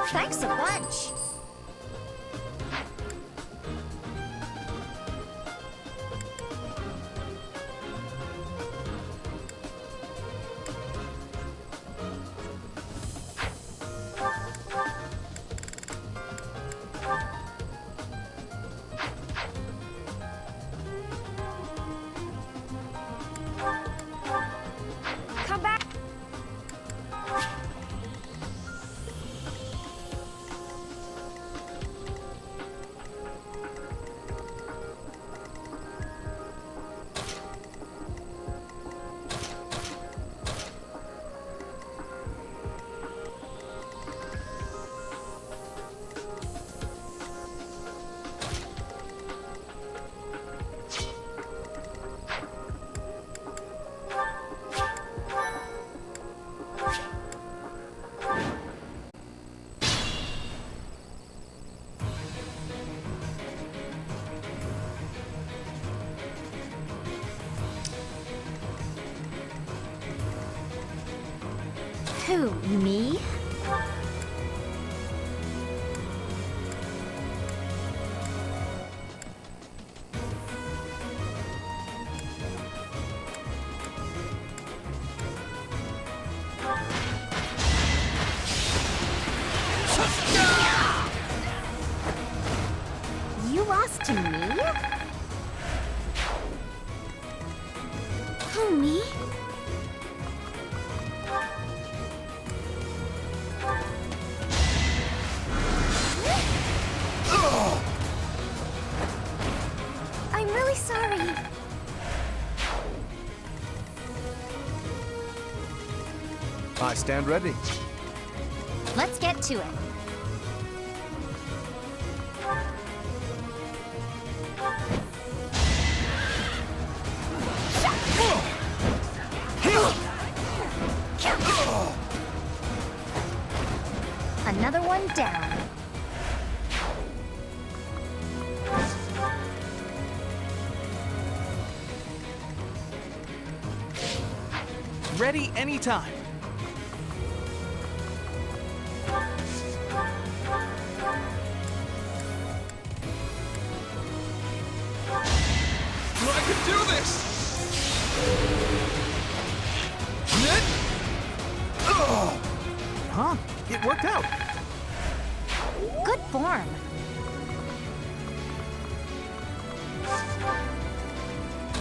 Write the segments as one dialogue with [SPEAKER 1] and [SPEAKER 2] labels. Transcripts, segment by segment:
[SPEAKER 1] Thanks a bunch. Come back. Who, me? You lost to me? Who, me? I'm really sorry.
[SPEAKER 2] I stand ready.
[SPEAKER 1] Let's get to it. Another one down.
[SPEAKER 2] Ready anytime. I can do this! Huh? It worked out.
[SPEAKER 1] Good form.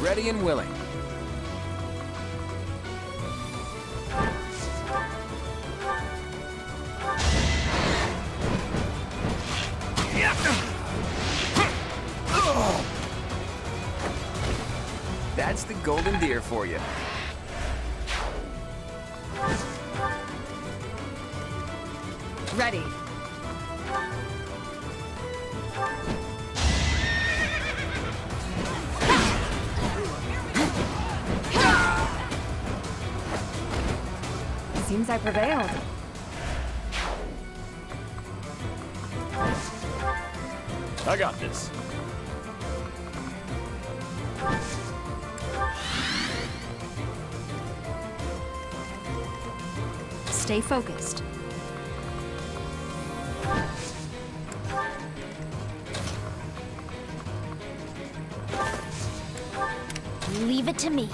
[SPEAKER 2] Ready and willing. That's the golden deer for you.
[SPEAKER 3] Ready. Seems I prevailed.
[SPEAKER 2] I got this.
[SPEAKER 3] Stay focused.
[SPEAKER 1] Leave it to me.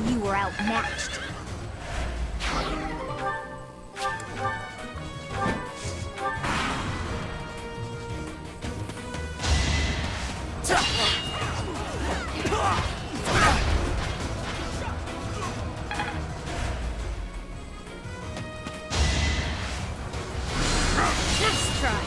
[SPEAKER 1] You were outmatched. Nice try.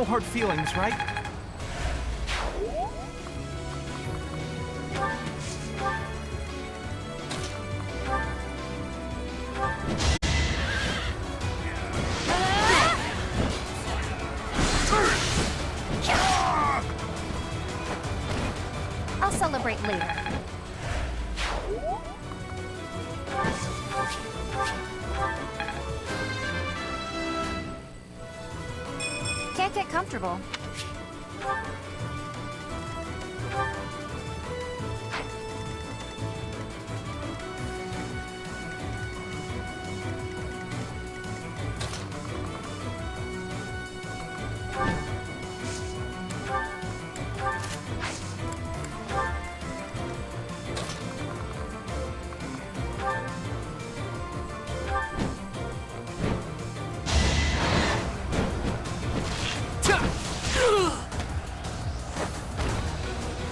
[SPEAKER 4] No hard feelings, right?
[SPEAKER 1] I'll celebrate later. Can't get comfortable.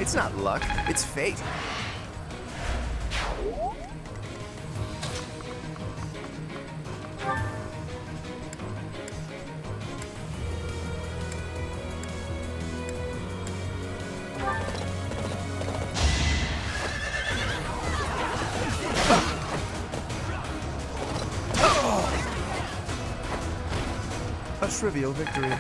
[SPEAKER 2] It's not luck, it's fate.
[SPEAKER 4] A trivial victory.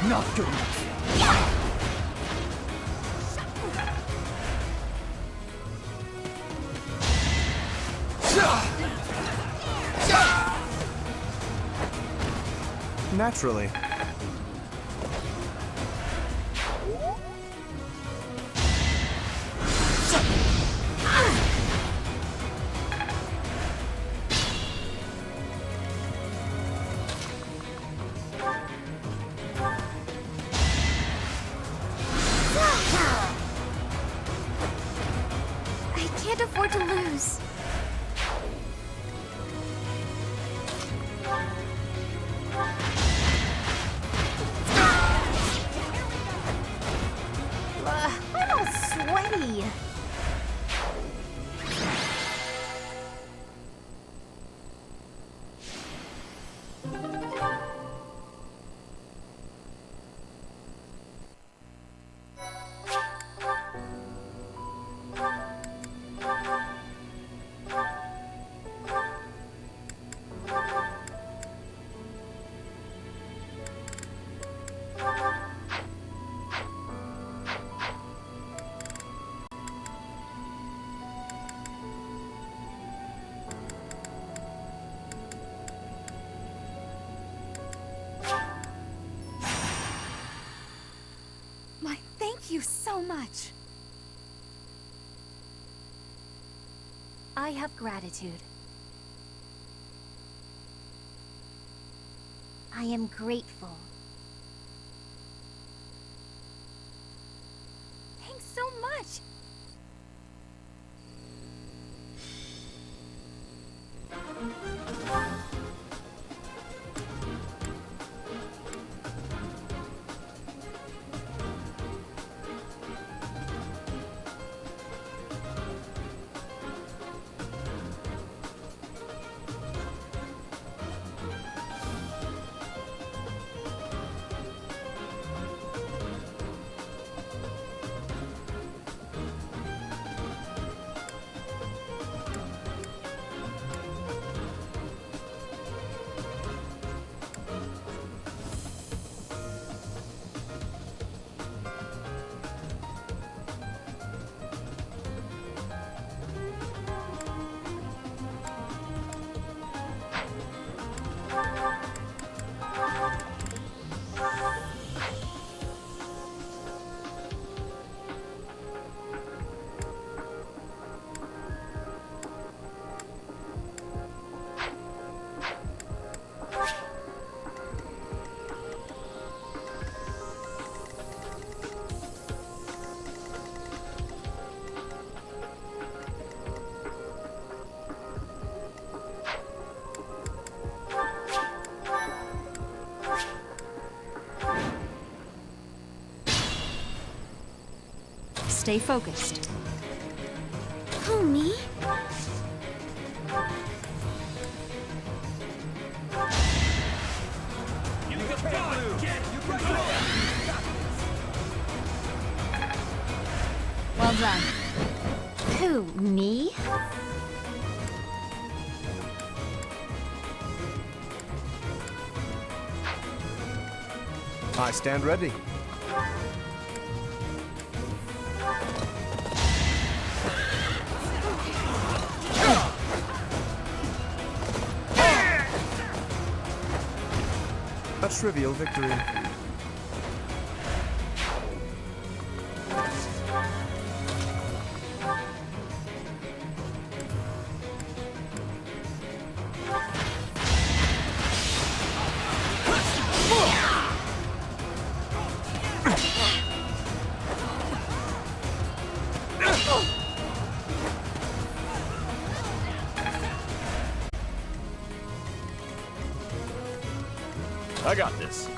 [SPEAKER 4] Not good enough. Naturally.
[SPEAKER 1] I can't afford to lose. I'm all sweaty.
[SPEAKER 3] Why, thank you so much.
[SPEAKER 1] I have gratitude. I am grateful.
[SPEAKER 3] Thanks so much. Stay focused.
[SPEAKER 1] Who, me?
[SPEAKER 3] Well done.
[SPEAKER 1] Who, me?
[SPEAKER 4] I stand ready. A trivial victory.
[SPEAKER 5] I got this.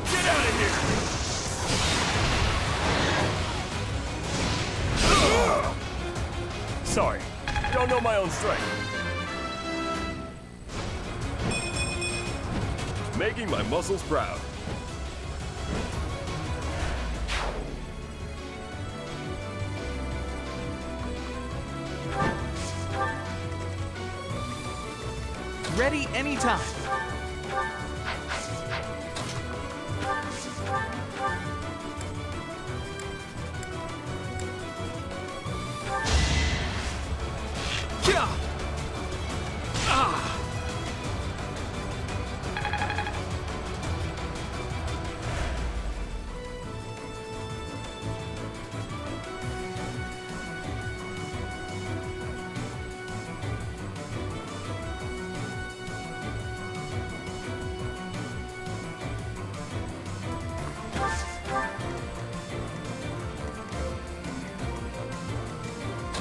[SPEAKER 5] Get out of here! Sorry, don't know my own strength. Making my muscles proud.
[SPEAKER 4] Ready anytime. Yeah. Ah.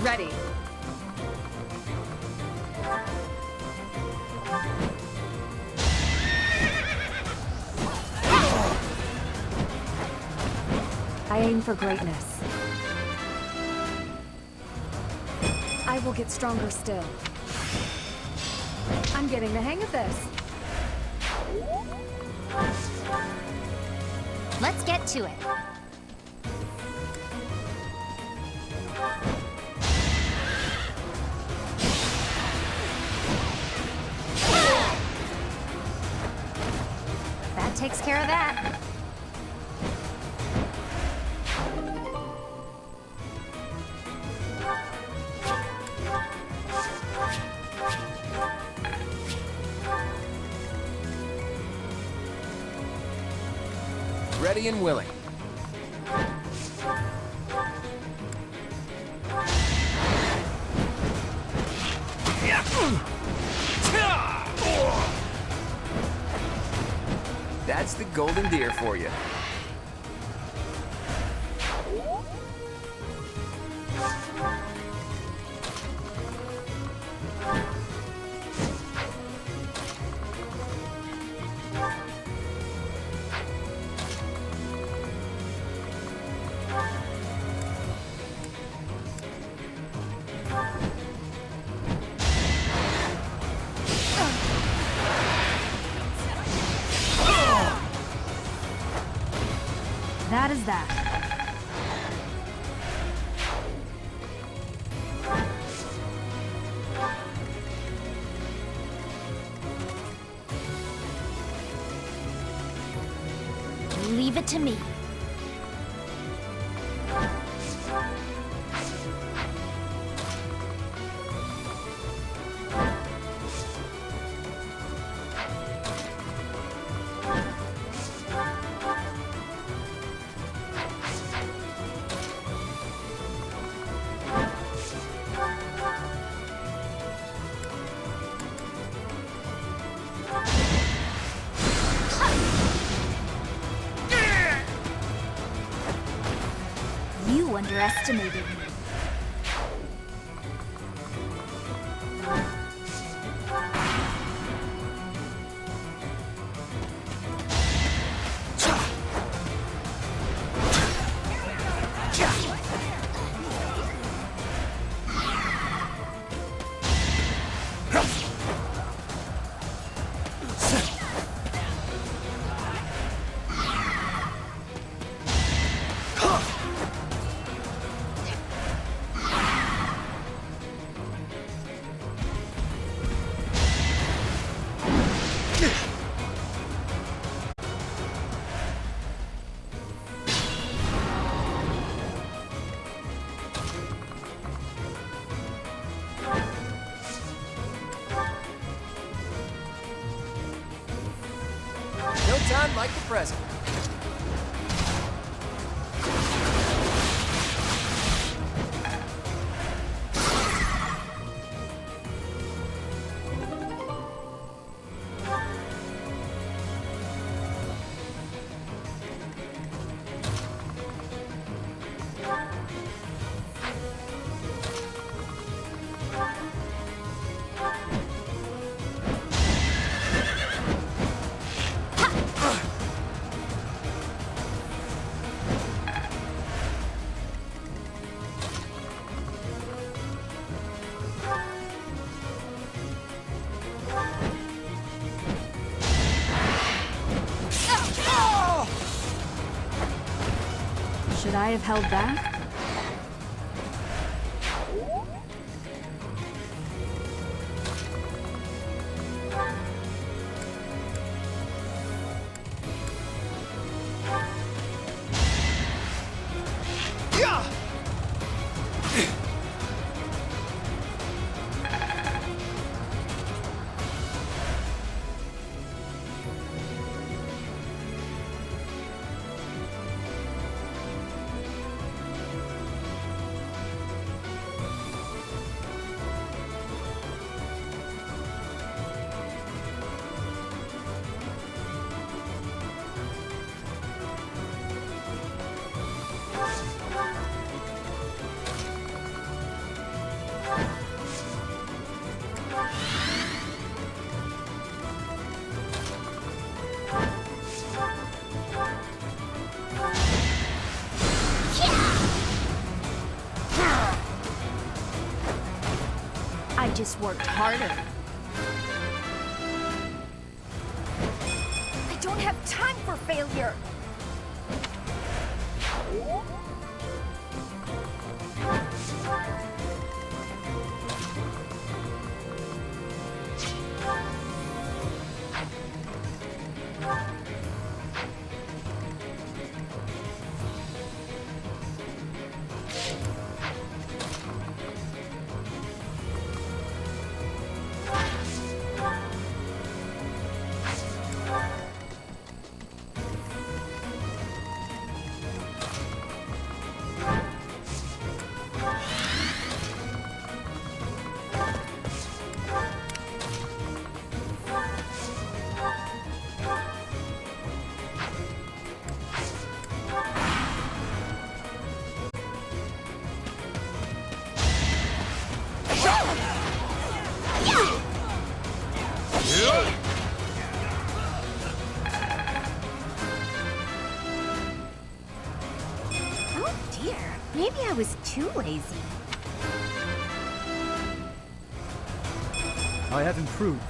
[SPEAKER 3] Ready. I aim for greatness. I will get stronger still. I'm getting the hang of this.
[SPEAKER 1] Let's get to it. That takes care of that.
[SPEAKER 2] Ready and willing. That's the golden deer for you.
[SPEAKER 3] That is that.
[SPEAKER 1] Leave it to me. underestimated me.
[SPEAKER 2] No time like the present.
[SPEAKER 3] Should I have held back?
[SPEAKER 1] I just worked harder.
[SPEAKER 3] I don't have time for failure!
[SPEAKER 1] Oh dear, maybe I was too lazy.
[SPEAKER 4] I have improved.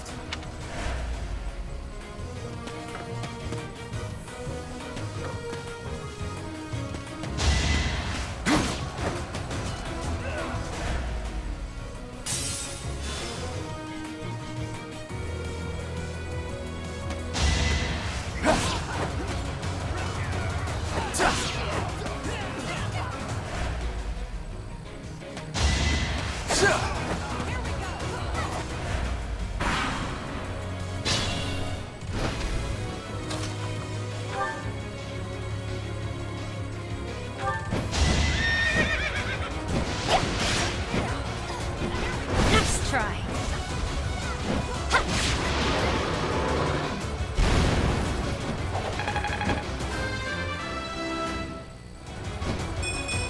[SPEAKER 1] Nice try.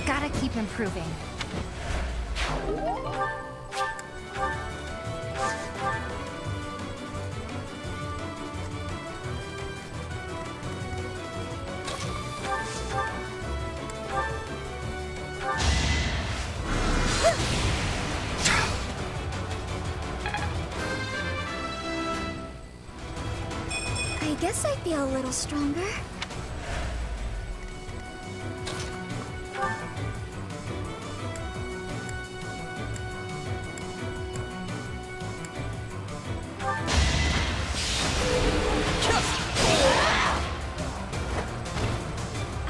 [SPEAKER 1] Gotta keep
[SPEAKER 3] improving.
[SPEAKER 1] I guess I feel a little stronger.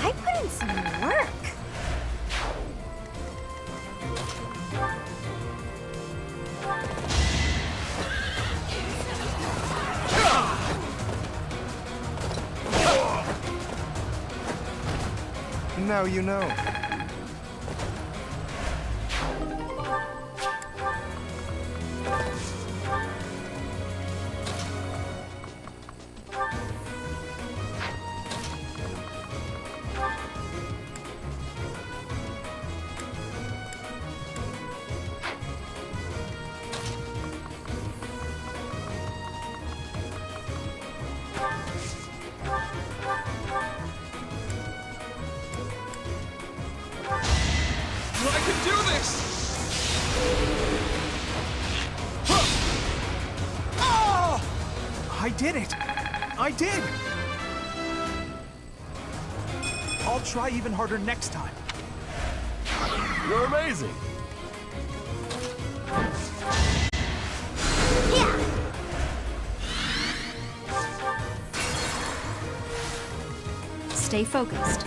[SPEAKER 1] I put in some work.
[SPEAKER 4] Now you know.
[SPEAKER 2] I can do this!
[SPEAKER 4] Oh! I did it! I did! I'll try even harder next time.
[SPEAKER 5] You're amazing.
[SPEAKER 3] Stay focused.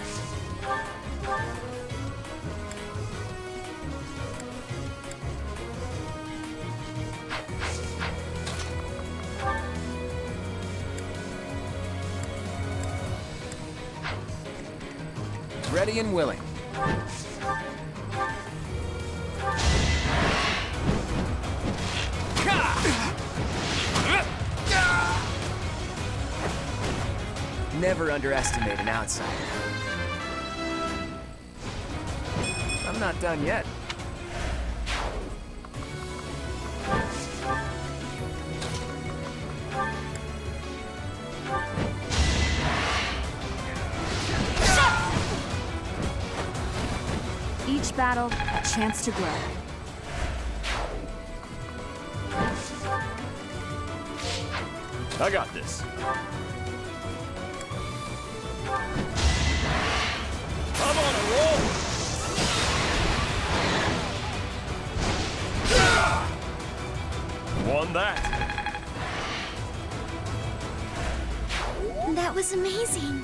[SPEAKER 2] Ready and willing. Never underestimate an outsider. I'm not done yet.
[SPEAKER 3] Each battle, a chance to grow.
[SPEAKER 5] I got this. I'm on a roll. Won that.
[SPEAKER 1] That was amazing.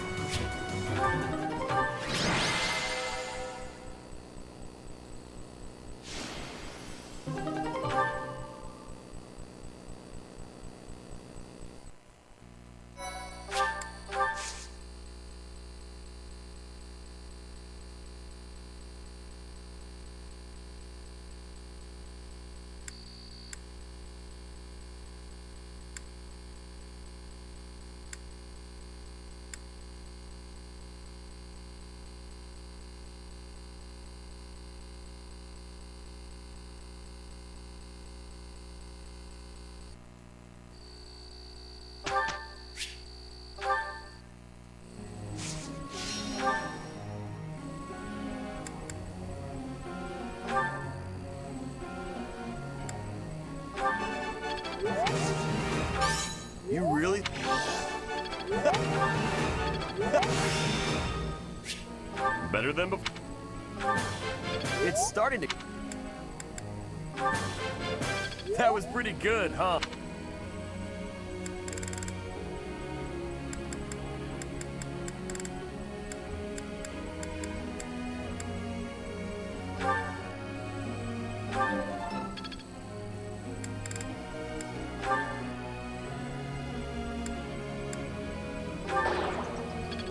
[SPEAKER 4] You really?
[SPEAKER 5] Better than before.
[SPEAKER 2] It's starting to...
[SPEAKER 5] That was pretty good, huh?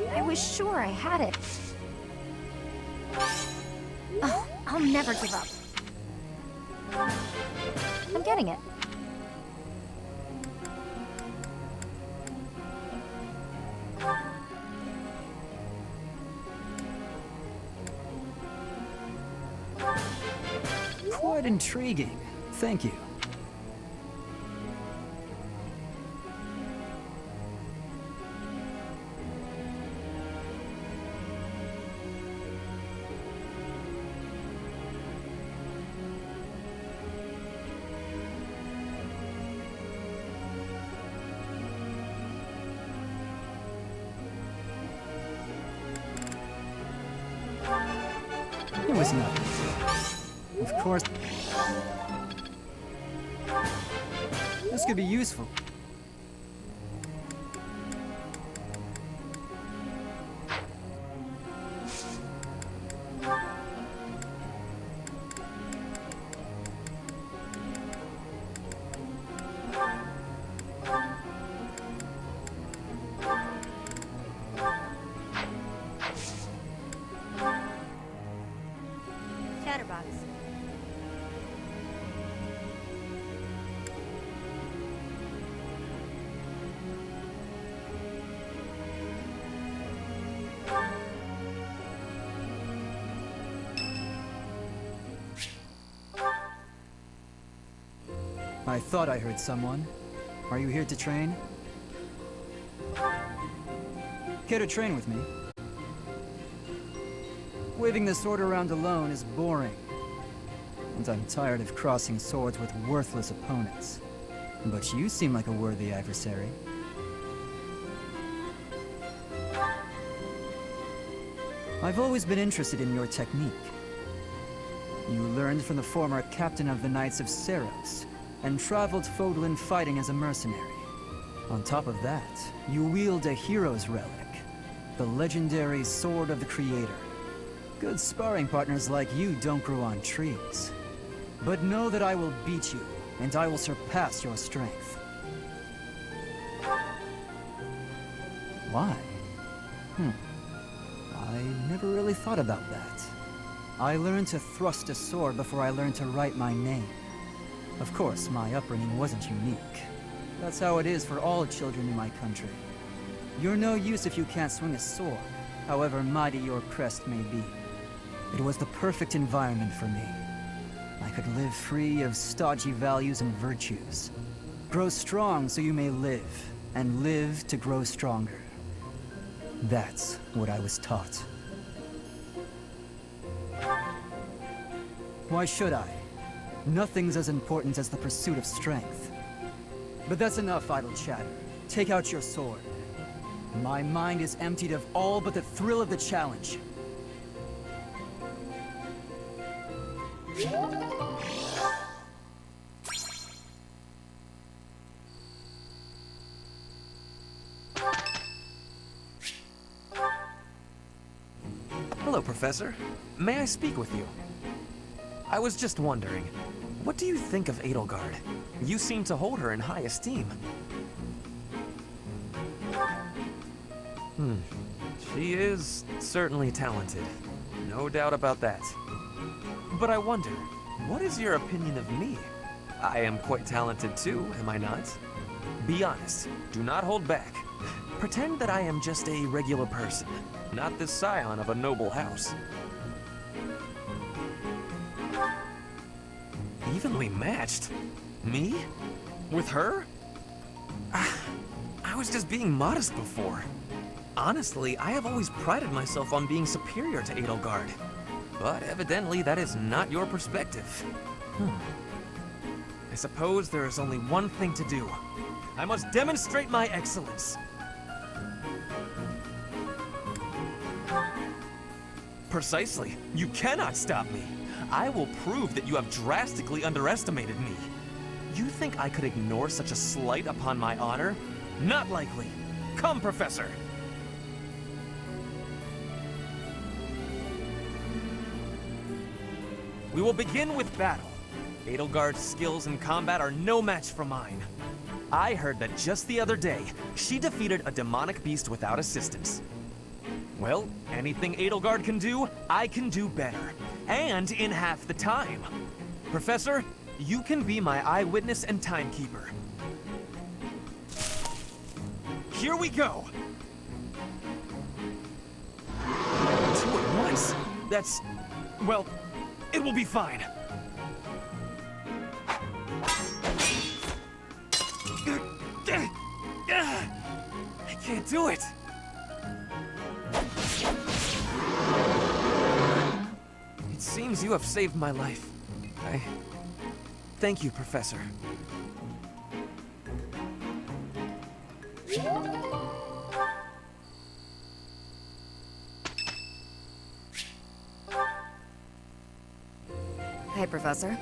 [SPEAKER 3] I was sure I had it.
[SPEAKER 1] Oh, I'll never give up.
[SPEAKER 3] I'm getting it.
[SPEAKER 6] Quite intriguing. Thank you. It was nothing. Of course. This could be useful.
[SPEAKER 1] Chatterbox.
[SPEAKER 6] I thought I heard someone. Are you here to train? Care to train with me? Waving the sword around alone is boring. And I'm tired of crossing swords with worthless opponents. But you seem like a worthy adversary. I've always been interested in your technique. You learned from the former captain of the Knights of Seros, and traveled Fodlan fighting as a mercenary. On top of that, you wield a hero's relic, the legendary Sword of the Creator. Good sparring partners like you don't grow on trees. But know that I will beat you, and I will surpass your strength. Why? I never really thought about that. I learned to thrust a sword before I learned to write my name. Of course, my upbringing wasn't unique. That's how it is for all children in my country. You're no use if you can't swing a sword, however mighty your crest may be. It was the perfect environment for me. I could live free of stodgy values and virtues. Grow strong so you may live, and live to grow stronger. That's what I was taught. Why should I? Nothing's as important as the pursuit of strength. But that's enough idle chatter. Take out your sword. My mind is emptied of all but the thrill of the challenge.
[SPEAKER 7] Hello, Professor. May I speak with you? I was just wondering, what do you think of Edelgard? You seem to hold her in high esteem. She is certainly talented. No doubt about that. But I wonder, what is your opinion of me? I am quite talented too, am I not? Be honest. Do not hold back. Pretend that I am just a regular person, not the scion of a noble house. Evenly matched? Me? With her? I was just being modest before. Honestly, I have always prided myself on being superior to Edelgard. But evidently that is not your perspective. I suppose there is only one thing to do. I must demonstrate my excellence. Precisely. You cannot stop me. I will prove that you have drastically underestimated me. You think I could ignore such a slight upon my honor? Not likely. Come, Professor. We will begin with battle. Edelgard's skills in combat are no match for mine. I heard that just the other day, she defeated a demonic beast without assistance. Well, anything Edelgard can do, I can do better. And in half the time. Professor, you can be my eyewitness and timekeeper. Here we go! 2 at once? That's... well, it will be fine. I can't do it. It seems you have saved my life. Thank you, Professor.
[SPEAKER 3] Hey, Professor.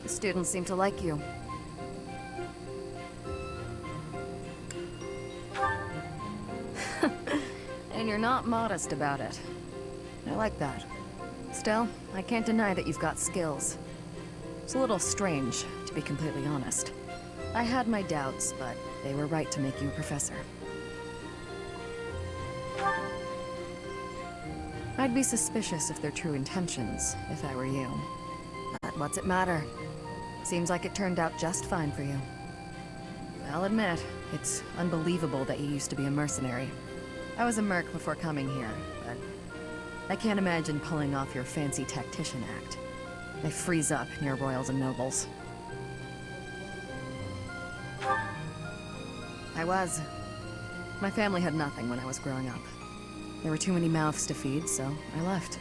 [SPEAKER 3] The students seem to like you. And you're not modest about it. I like that. Still, I can't deny that you've got skills. It's a little strange, to be completely honest. I had my doubts, but they were right to make you a professor. I'd be suspicious of their true intentions, if I were you. But what's it matter? Seems like it turned out just fine for you. I'll admit, it's unbelievable that you used to be a mercenary. I was a merc before coming here, but I can't imagine pulling off your fancy tactician act. They freeze up near royals and nobles. I was. My family had nothing when I was growing up. There were too many mouths to feed, so I left.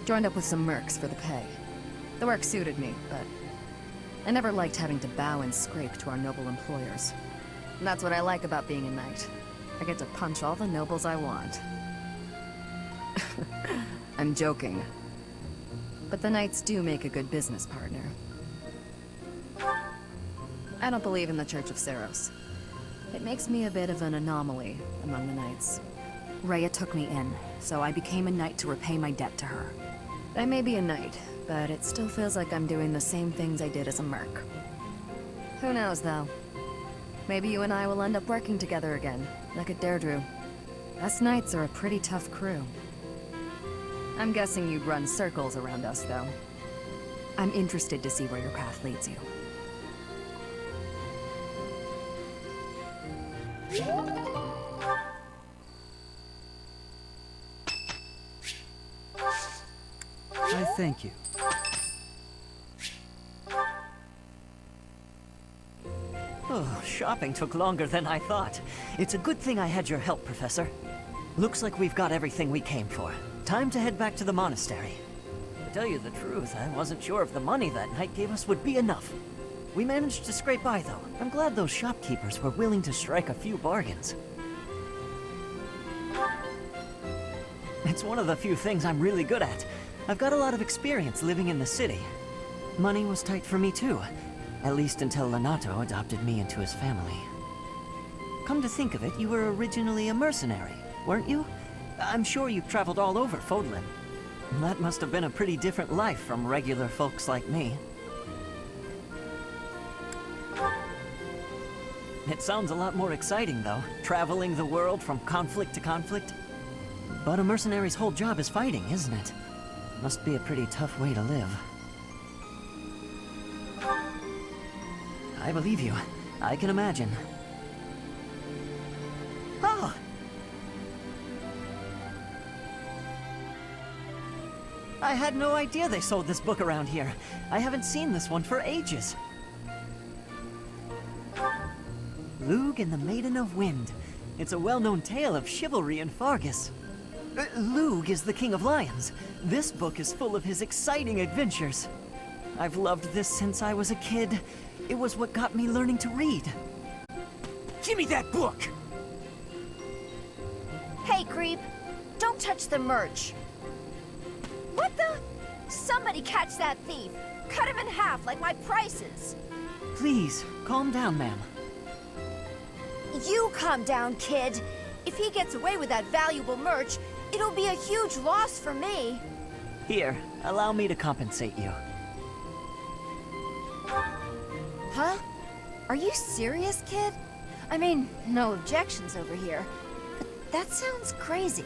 [SPEAKER 3] Joined up with some mercs for the pay. The work suited me, but I never liked having to bow and scrape to our noble employers. And that's what I like about being a knight. I get to punch all the nobles I want. I'm joking. But the knights do make a good business partner. I don't believe in the Church of Seros. It makes me a bit of an anomaly among the knights. Rhea took me in, so I became a knight to repay my debt to her. I may be a knight, but it still feels like I'm doing the same things I did as a merc. Who knows, though? Maybe you and I will end up working together again, like at Deirdre. Us knights are a pretty tough crew. I'm guessing you'd run circles around us, though. I'm interested to see where your path leads you.
[SPEAKER 6] I thank you.
[SPEAKER 8] Oh, shopping took longer than I thought. It's a good thing I had your help, Professor. Looks like we've got everything we came for. Time to head back to the monastery. To tell you the truth, I wasn't sure if the money that knight gave us would be enough. We managed to scrape by, though. I'm glad those shopkeepers were willing to strike a few bargains. It's one of the few things I'm really good at. I've got a lot of experience living in the city. Money was tight for me, too. At least until Lenato adopted me into his family. Come to think of it, you were originally a mercenary, weren't you? I'm sure you traveled all over Fodlan. That must have been a pretty different life from regular folks like me. It sounds a lot more exciting, though, traveling the world from conflict to conflict. But a mercenary's whole job is fighting, isn't it? Must be a pretty tough way to live. I believe you. I can imagine. Oh! I had no idea they sold this book around here. I haven't seen this one for ages. Lug and the Maiden of Wind. It's a well-known tale of chivalry in Fargus. Lug is the King of Lions. This book is full of his exciting adventures. I've loved this since I was a kid. It was what got me learning to read.
[SPEAKER 7] Give me that book!
[SPEAKER 1] Hey, creep! Don't touch the merch! What the? Somebody catch that thief! Cut him in half like my prices!
[SPEAKER 8] Please, calm down, ma'am.
[SPEAKER 1] You calm down, kid! If he gets away with that valuable merch, it'll be a huge loss for me!
[SPEAKER 8] Here, allow me to compensate you.
[SPEAKER 1] Huh? Are you serious, kid? I mean, no objections over here. But that sounds crazy.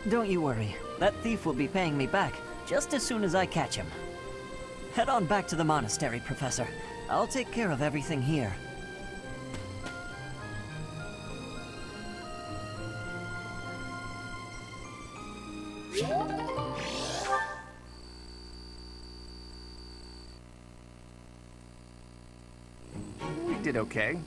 [SPEAKER 8] Don't you worry. That thief will be paying me back just as soon as I catch him. Head on back to the monastery, Professor. I'll take care of everything here.
[SPEAKER 2] did okay.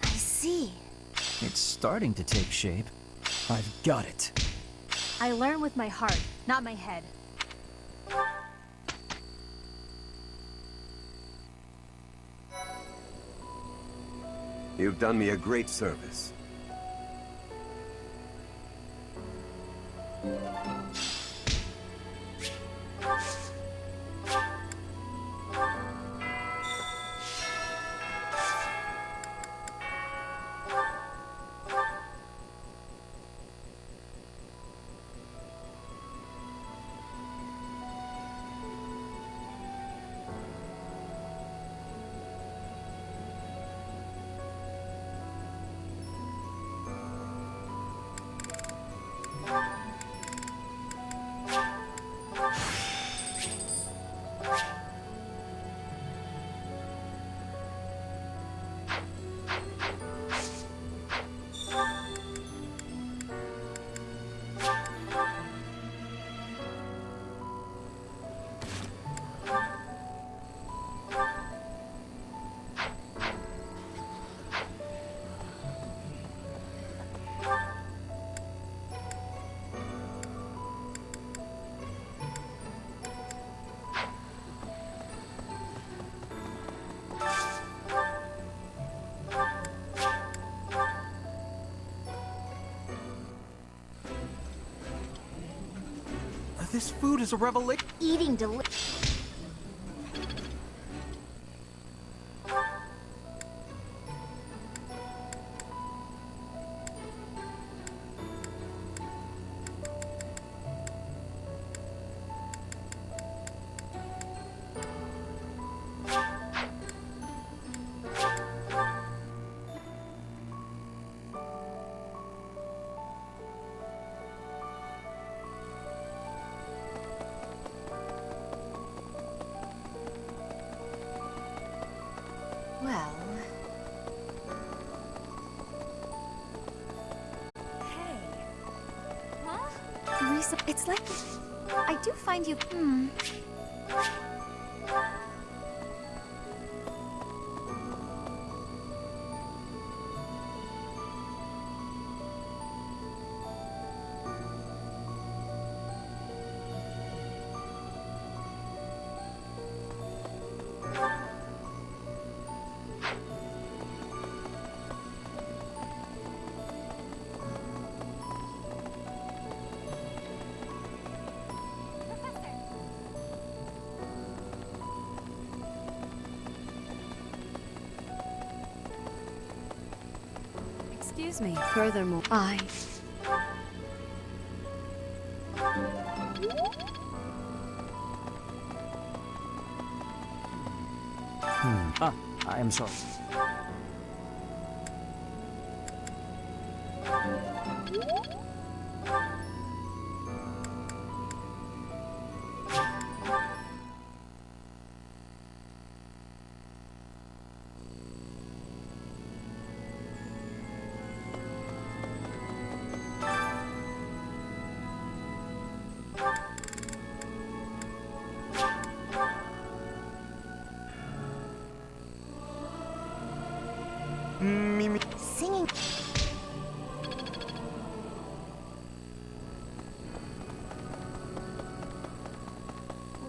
[SPEAKER 1] I see.
[SPEAKER 6] It's starting to take shape. I've got it.
[SPEAKER 1] I learn with my heart, not my head.
[SPEAKER 9] You've done me a great service.
[SPEAKER 4] This food is a revelation.
[SPEAKER 1] Eating Well... Hey... Huh? It's like... I do find you...
[SPEAKER 3] Excuse me. Furthermore,
[SPEAKER 6] I am sorry.
[SPEAKER 1] Singing...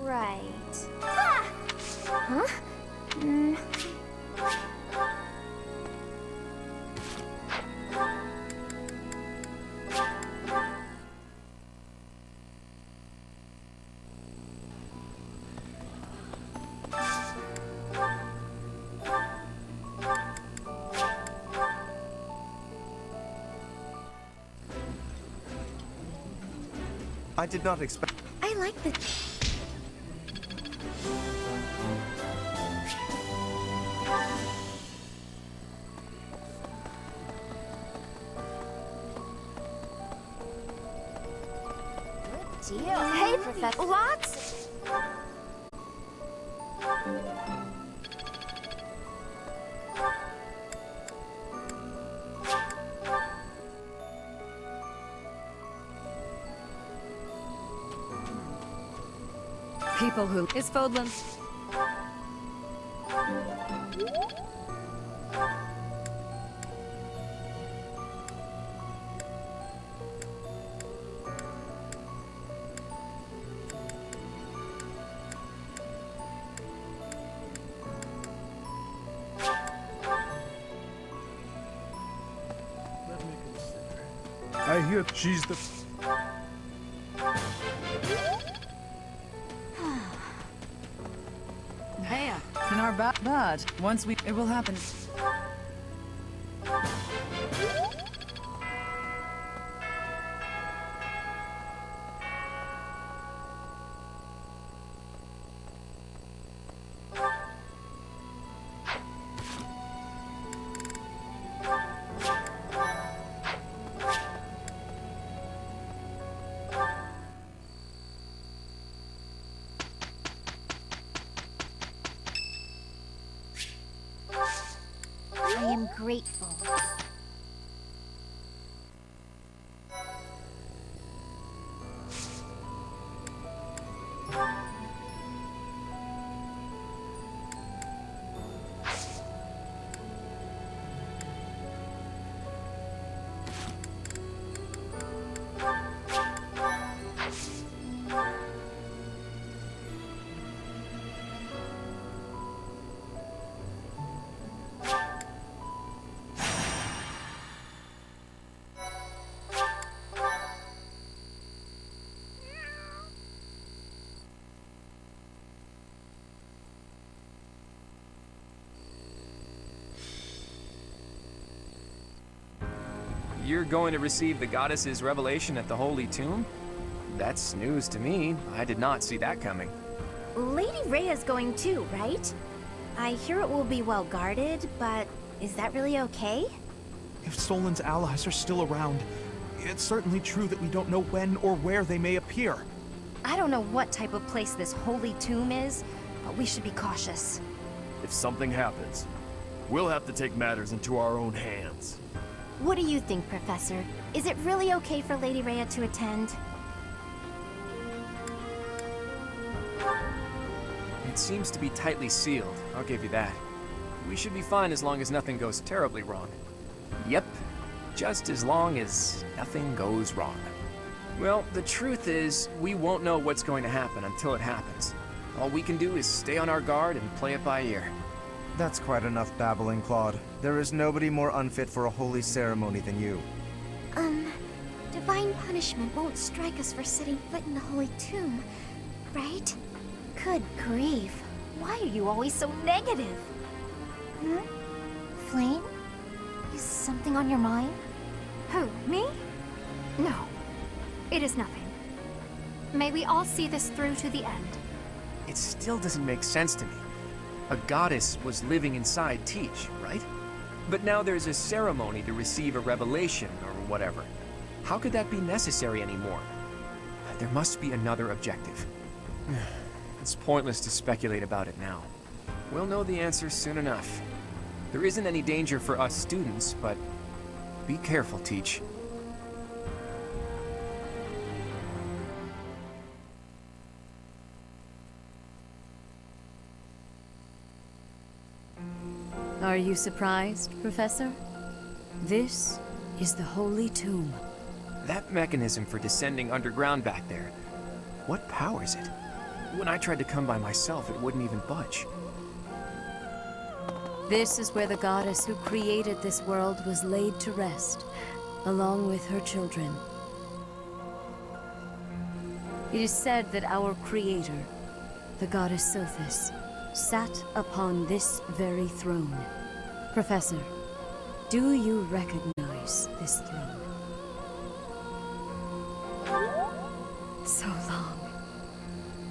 [SPEAKER 1] Right. Ah! Huh?
[SPEAKER 4] I did not expect.
[SPEAKER 1] I like the... deal. Hey, Professor. Lots.
[SPEAKER 3] People who... Is Fodlan...
[SPEAKER 4] I hear she's the...
[SPEAKER 10] Hey, in our bad. Once we... It will happen.
[SPEAKER 1] I am grateful.
[SPEAKER 2] You're going to receive the goddess's revelation at the Holy Tomb? That's news to me. I did not see that coming.
[SPEAKER 1] Lady Rhea's going too, right? I hear it will be well guarded, but is that really okay?
[SPEAKER 4] If Solon's allies are still around, it's certainly true that we don't know when or where they may appear.
[SPEAKER 1] I don't know what type of place this holy tomb is, but we should be cautious.
[SPEAKER 5] If something happens, we'll have to take matters into our own hands.
[SPEAKER 1] What do you think, Professor? Is it really okay for Lady Rhea to attend?
[SPEAKER 2] It seems to be tightly sealed, I'll give you that. We should be fine as long as nothing goes terribly wrong. Yep, just as long as nothing goes wrong. Well, the truth is, we won't know what's going to happen until it happens. All we can do is stay on our guard and play it by ear.
[SPEAKER 11] That's quite enough babbling, Claude. There is nobody more unfit for a holy ceremony than you.
[SPEAKER 1] Divine punishment won't strike us for setting foot in the holy tomb, right? Good grief. Why are you always so negative? Flame? Is something on your mind?
[SPEAKER 12] Who, me? No. It is nothing. May we all see this through to the end.
[SPEAKER 2] It still doesn't make sense to me. A goddess was living inside Teach, right? But now there's a ceremony to receive a revelation or whatever. How could that be necessary anymore? There must be another objective. It's pointless to speculate about it now. We'll know the answer soon enough. There isn't any danger for us students, but be careful, Teach.
[SPEAKER 3] Are you surprised, Professor? This is the Holy Tomb.
[SPEAKER 2] That mechanism for descending underground back there, what powers it? When I tried to come by myself, it wouldn't even budge.
[SPEAKER 3] This is where the goddess who created this world was laid to rest, along with her children. It is said that our creator, the goddess Sophis, sat upon this very throne. Professor, do you recognize this throne? So long.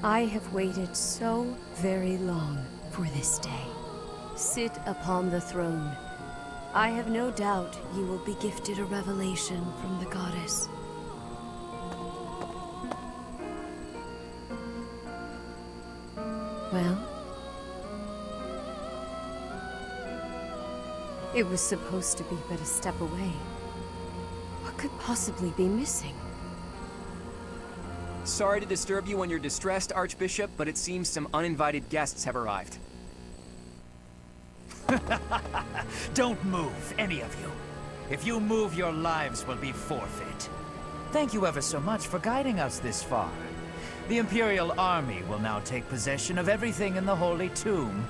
[SPEAKER 3] I have waited so very long for this day. Sit upon the throne. I have no doubt you will be gifted a revelation from the goddess. Well? It was supposed to be but a step away. What could possibly be missing?
[SPEAKER 2] Sorry to disturb you when you're distressed, Archbishop, but it seems some uninvited guests have arrived.
[SPEAKER 13] Don't move, any of you. If you move, your lives will be forfeit. Thank you ever so much for guiding us this far. The Imperial Army will now take possession of everything in the Holy Tomb.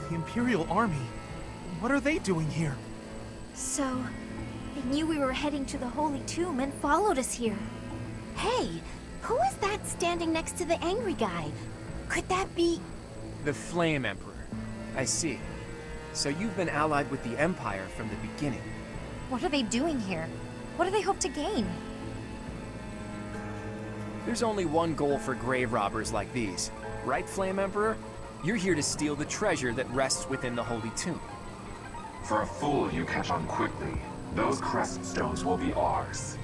[SPEAKER 4] The Imperial Army? What are they doing here?
[SPEAKER 1] So, they knew we were heading to the Holy Tomb and followed us here. Hey, who is that standing next to the angry guy? Could that be...
[SPEAKER 2] The Flame Emperor. I see. So you've been allied with the Empire from the beginning.
[SPEAKER 1] What are they doing here? What do they hope to gain?
[SPEAKER 2] There's only one goal for grave robbers like these. Right, Flame Emperor? You're here to steal the treasure that rests within the Holy Tomb.
[SPEAKER 14] For a fool you catch on quickly, those crest stones will be ours.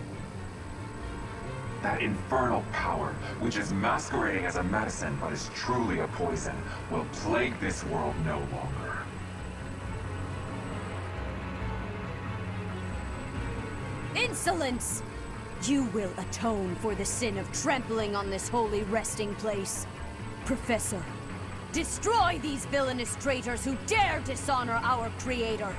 [SPEAKER 14] That infernal power, which is masquerading as a medicine but is truly a poison, will plague this world no longer.
[SPEAKER 15] Insolence! You will atone for the sin of trampling on this holy resting place. Professor, destroy these villainous traitors who dare dishonor our Creator!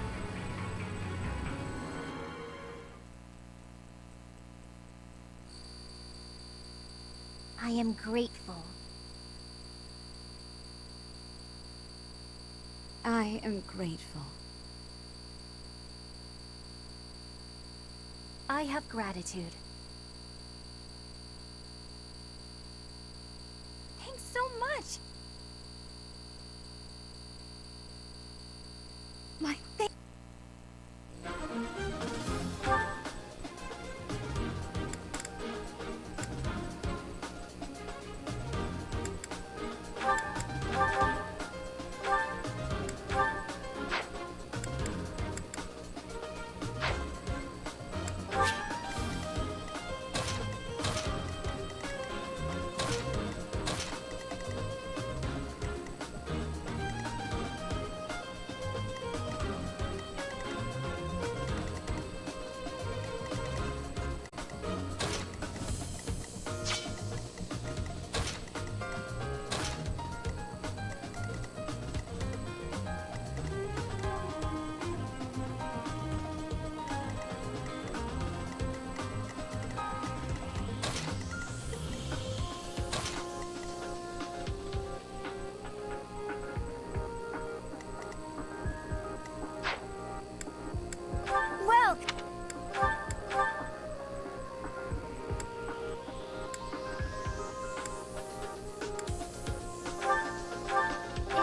[SPEAKER 1] I am grateful.
[SPEAKER 3] I am grateful.
[SPEAKER 1] I have gratitude. Thanks so much. My thing.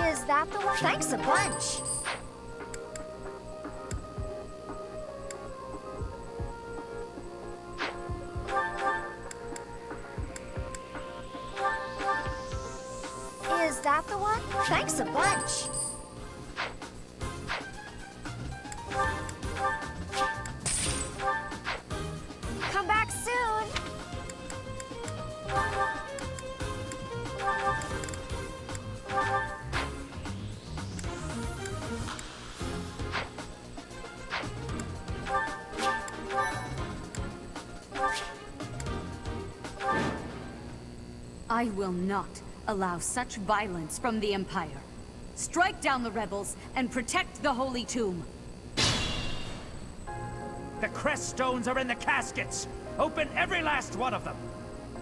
[SPEAKER 1] Is that the one? Thanks a bunch. Is that the one? Thanks a bunch. Come back soon.
[SPEAKER 15] I will not allow such violence from the Empire. Strike down the rebels and protect the Holy Tomb.
[SPEAKER 13] The crest stones are in the caskets! Open every last one of them!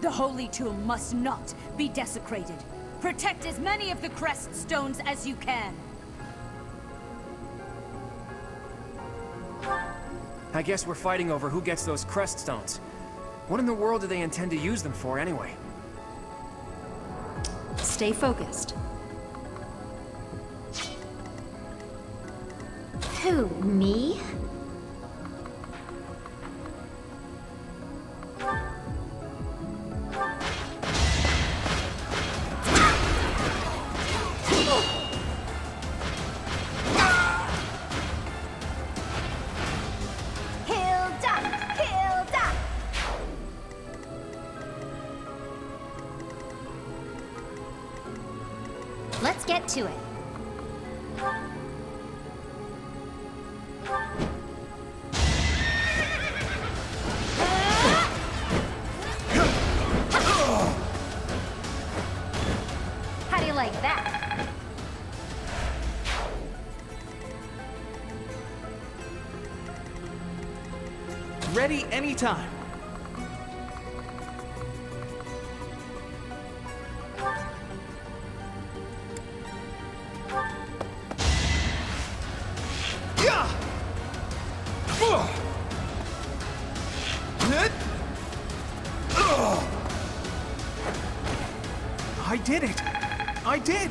[SPEAKER 15] The Holy Tomb must not be desecrated. Protect as many of the crest stones as you can.
[SPEAKER 2] I guess we're fighting over who gets those crest stones. What in the world do they intend to use them for anyway?
[SPEAKER 3] Stay focused.
[SPEAKER 1] Who, me?
[SPEAKER 12] get to it. How do you like that?
[SPEAKER 7] Ready anytime.
[SPEAKER 4] I did it! I did!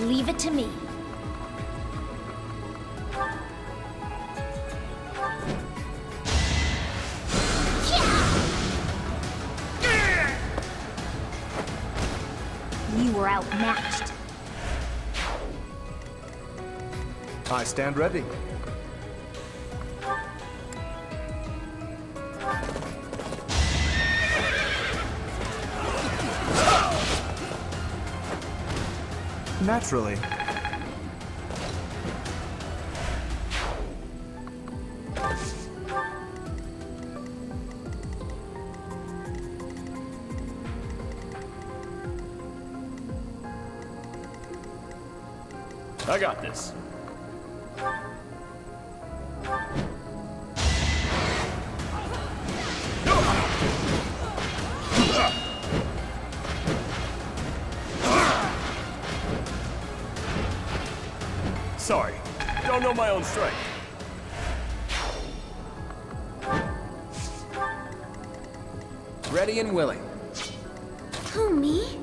[SPEAKER 1] Leave it to me. You were outmatched.
[SPEAKER 11] I stand ready. Naturally.
[SPEAKER 5] I got this. Sorry, don't know my own strength.
[SPEAKER 2] Ready and willing.
[SPEAKER 1] Who, me?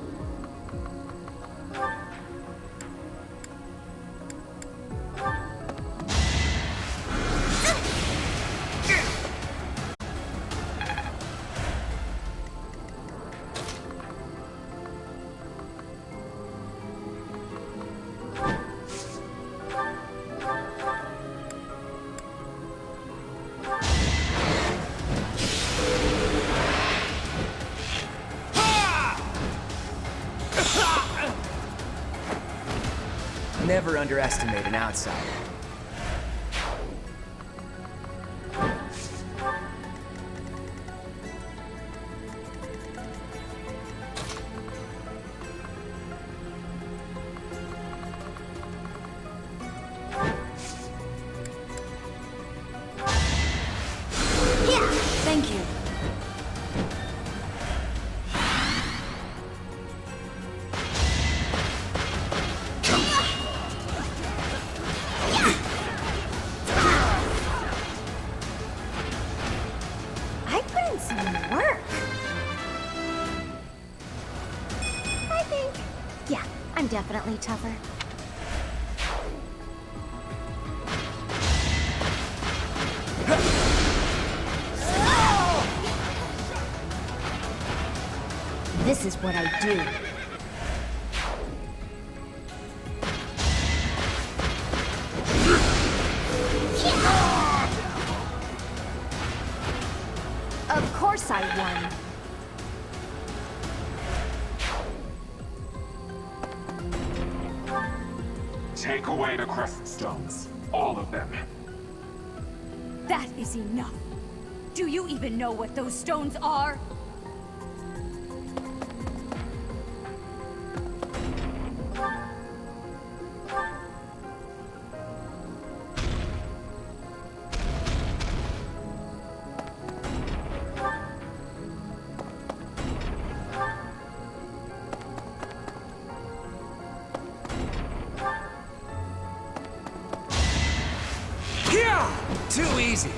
[SPEAKER 2] Never underestimate an outsider.
[SPEAKER 15] Thank you.
[SPEAKER 1] I put in some work. I think, yeah, I'm definitely tougher. This is what I do. Of course I won.
[SPEAKER 14] Take away the Crescent Stones. All of them.
[SPEAKER 15] That is enough. Do you even know what those stones are?
[SPEAKER 2] Too easy.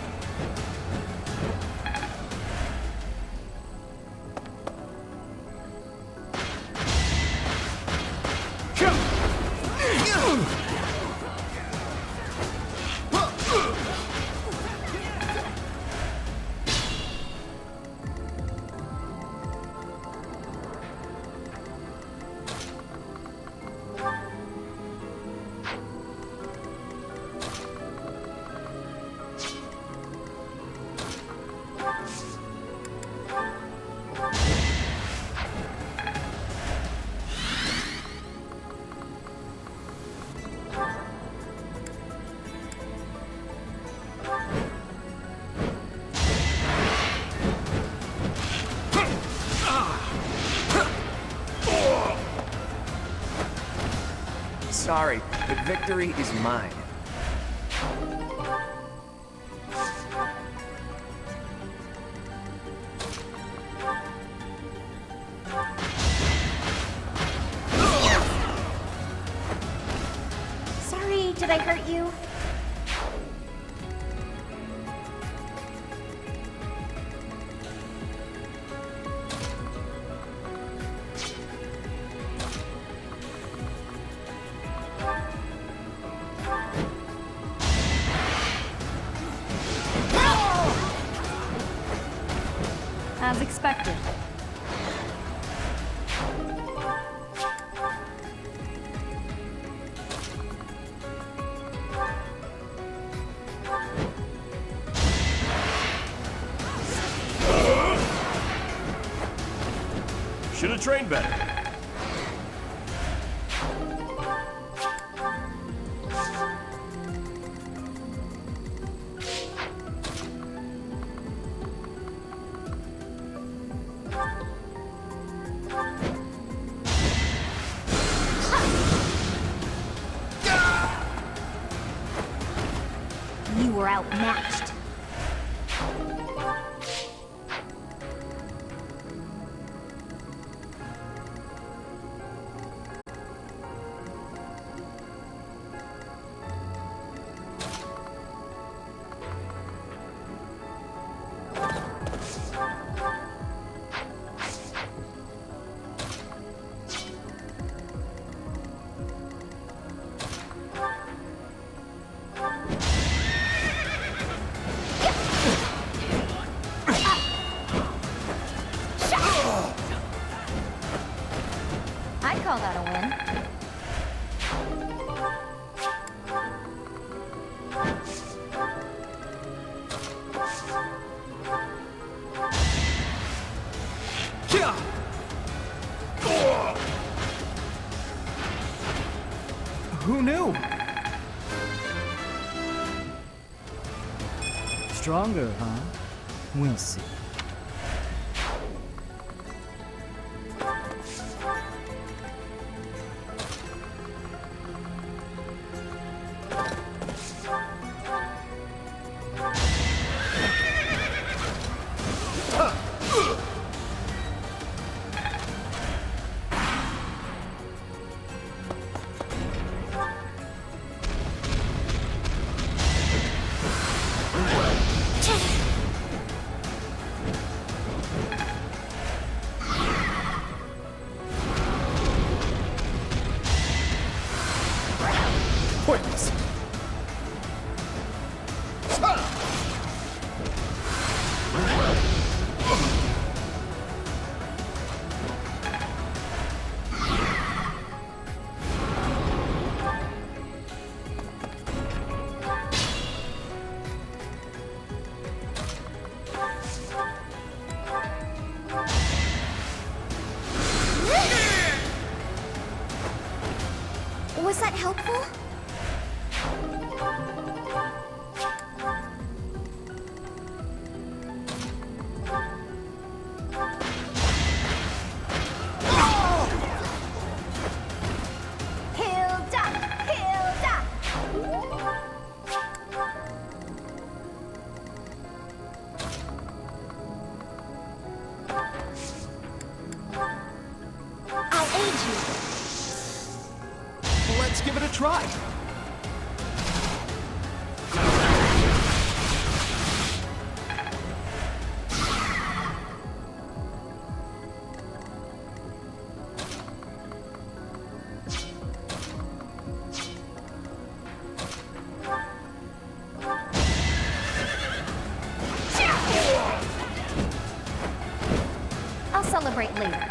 [SPEAKER 2] sorry, but victory is mine.
[SPEAKER 1] Sorry, did I hurt you?
[SPEAKER 15] As expected.
[SPEAKER 5] Should have trained better.
[SPEAKER 1] You were outmatched. I call that a win.
[SPEAKER 4] Who knew?
[SPEAKER 6] Stronger, huh? We'll see.
[SPEAKER 4] Pointless.
[SPEAKER 1] Was that helpful? Hilda! Hilda! I'll aid you.
[SPEAKER 4] Let's give it a try.
[SPEAKER 1] I'll celebrate later.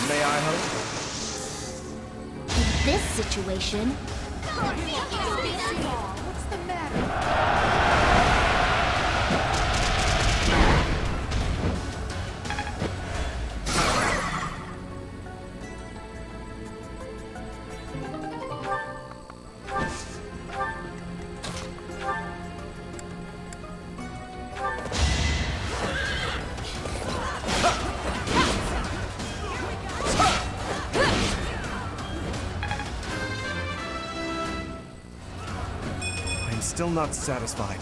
[SPEAKER 4] May I help?
[SPEAKER 1] In this situation...
[SPEAKER 10] What's the matter?
[SPEAKER 11] still not satisfied.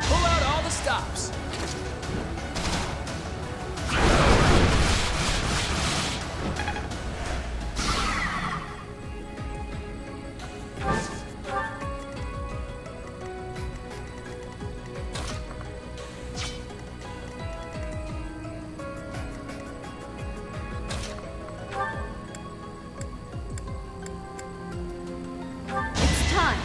[SPEAKER 2] Pull out all the stops.
[SPEAKER 1] It's time.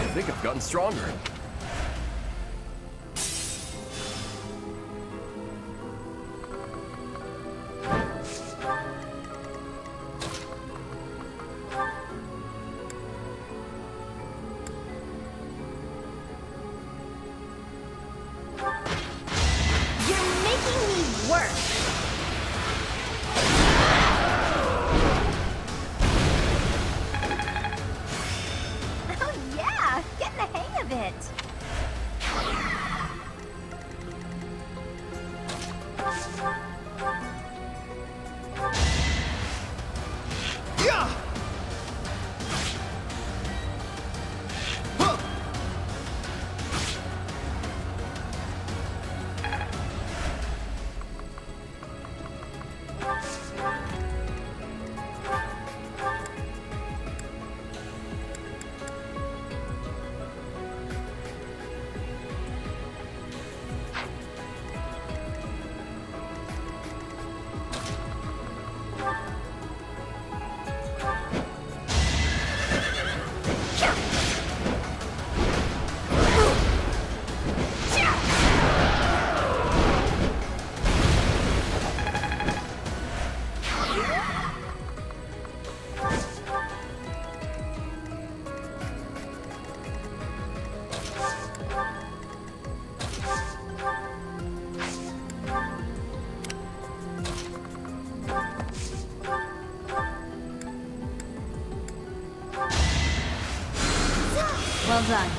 [SPEAKER 2] I think I've gotten stronger.
[SPEAKER 1] You're making me work. Oh yeah, getting the hang of it.
[SPEAKER 11] Yeah!
[SPEAKER 1] Well done.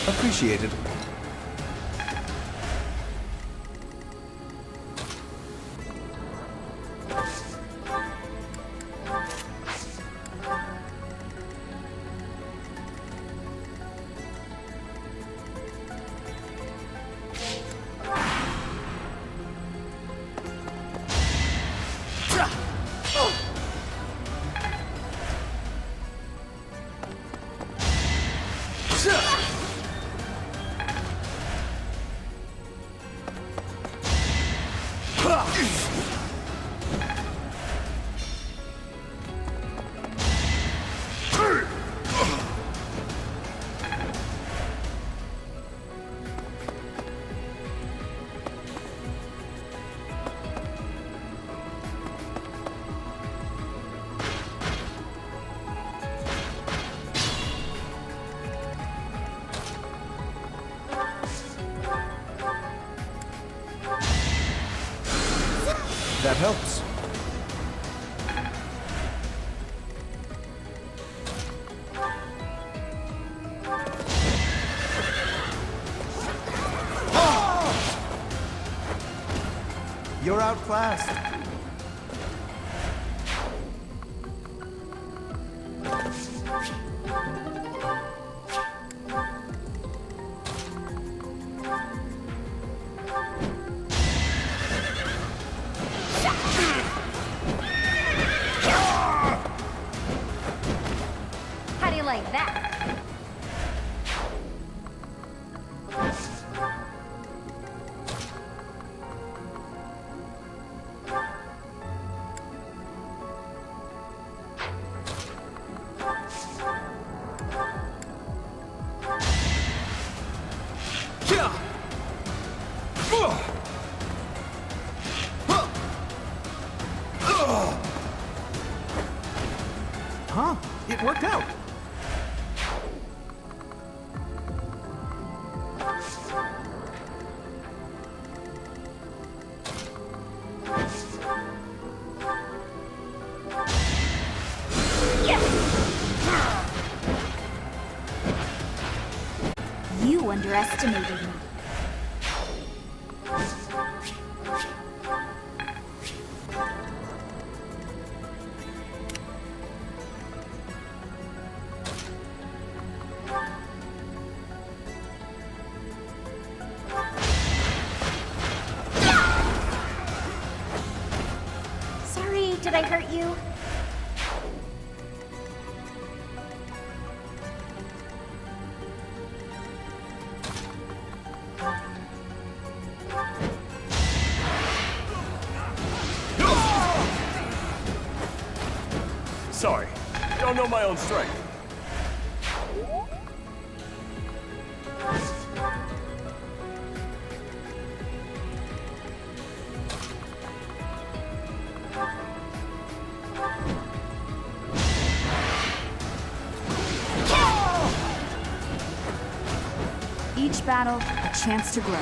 [SPEAKER 11] Appreciated.
[SPEAKER 4] helps.
[SPEAKER 11] You're outclassed.
[SPEAKER 12] How do you like that?
[SPEAKER 4] Huh? It worked out.
[SPEAKER 1] You underestimated me. Sorry, did I hurt you?
[SPEAKER 5] Sorry, don't know my own strength.
[SPEAKER 12] Each battle, a chance to grow.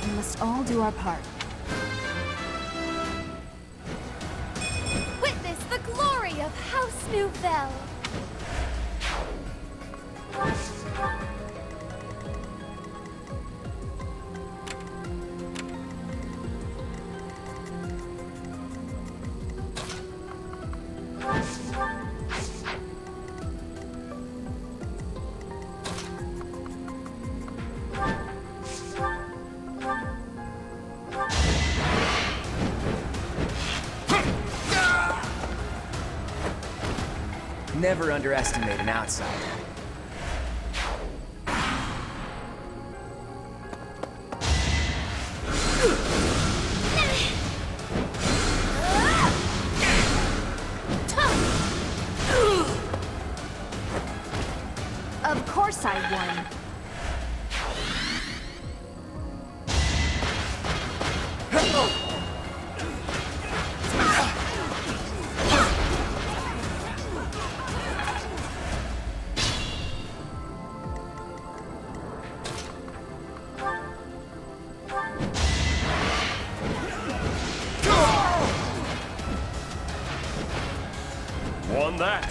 [SPEAKER 12] We must all do our part.
[SPEAKER 1] Witness the glory of House Nouvelle!
[SPEAKER 2] Never underestimate an outsider.
[SPEAKER 1] Of course I won.
[SPEAKER 5] Won that.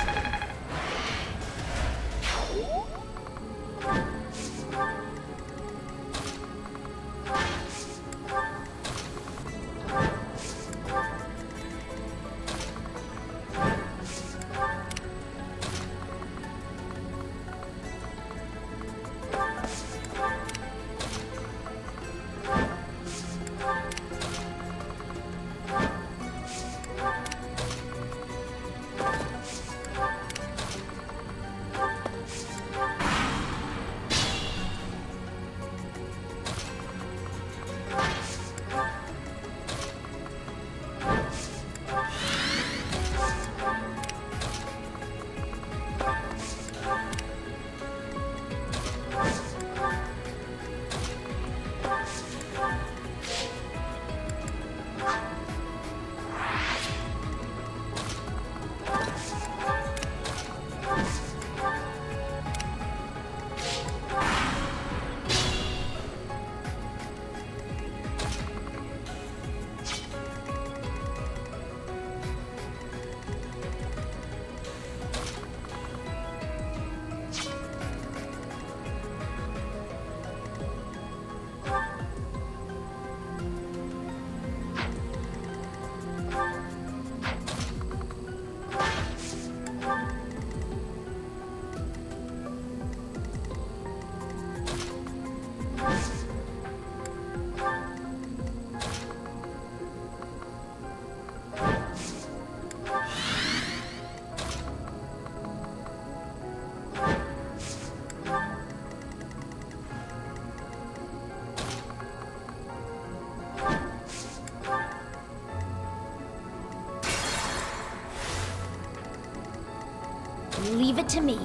[SPEAKER 1] Leave it to me.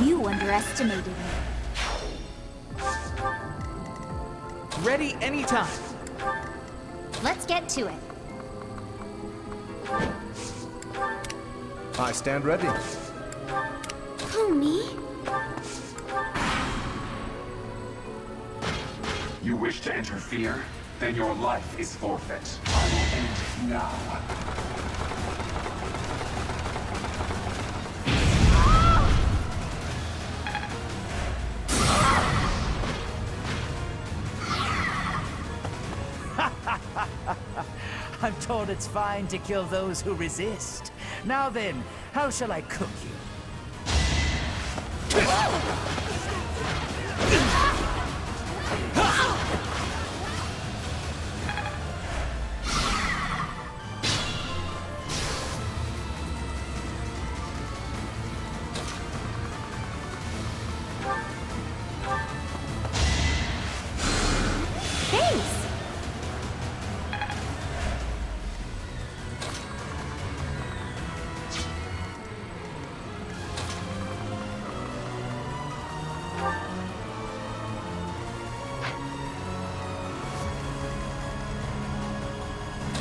[SPEAKER 1] You underestimated me.
[SPEAKER 13] Ready anytime.
[SPEAKER 1] Let's get to it.
[SPEAKER 11] I stand ready.
[SPEAKER 1] Who, me?
[SPEAKER 14] You wish to interfere? Then your life is forfeit. I will end it now.
[SPEAKER 13] I'm told it's fine to kill those who resist. Now then, how shall I cook you?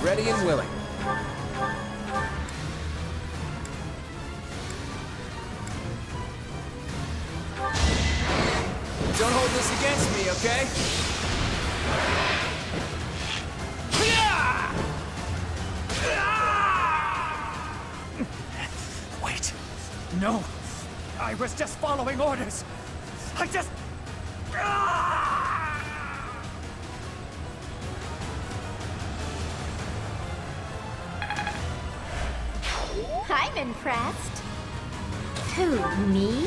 [SPEAKER 2] Ready and willing. Don't hold this against me, okay?
[SPEAKER 13] Wait. No. I was just following orders. I just...
[SPEAKER 1] I'm impressed. Who, me?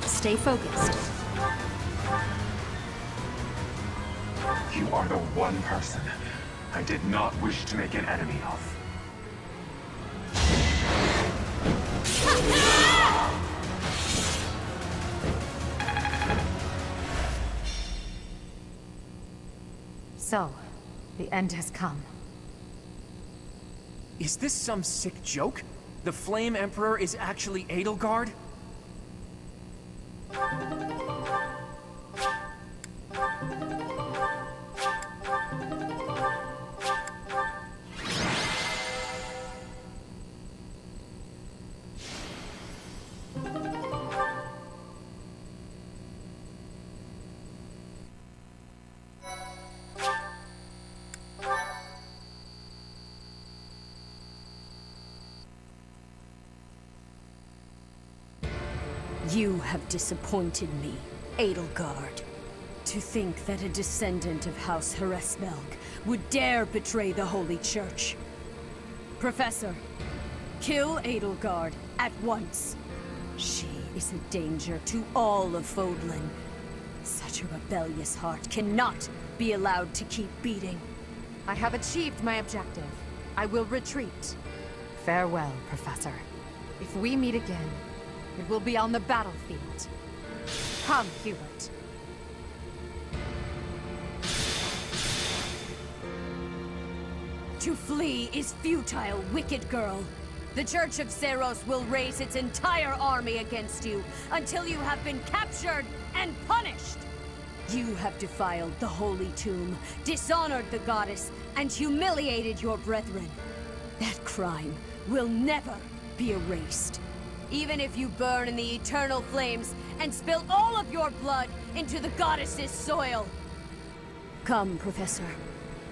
[SPEAKER 3] Stay focused.
[SPEAKER 14] You are the one person I did not wish to make an enemy of.
[SPEAKER 3] So, the end has come.
[SPEAKER 2] Is this some sick joke? The Flame Emperor is actually Edelgard?
[SPEAKER 15] You have disappointed me, Edelgard. To think that a descendant of House Hresmelg would dare betray the Holy Church. Professor, kill Edelgard at once. She is a danger to all of Fodlan. Such a rebellious heart cannot be allowed to keep beating.
[SPEAKER 3] I have achieved my objective. I will retreat. Farewell, Professor. If we meet again, it will be on the battlefield. Come, Hubert.
[SPEAKER 15] To flee is futile, wicked girl. The Church of Seros will raise its entire army against you until you have been captured and punished. You have defiled the Holy Tomb, dishonored the goddess, and humiliated your brethren. That crime will never be erased. Even if you burn in the eternal flames and spill all of your blood into the goddess's soil. Come, Professor.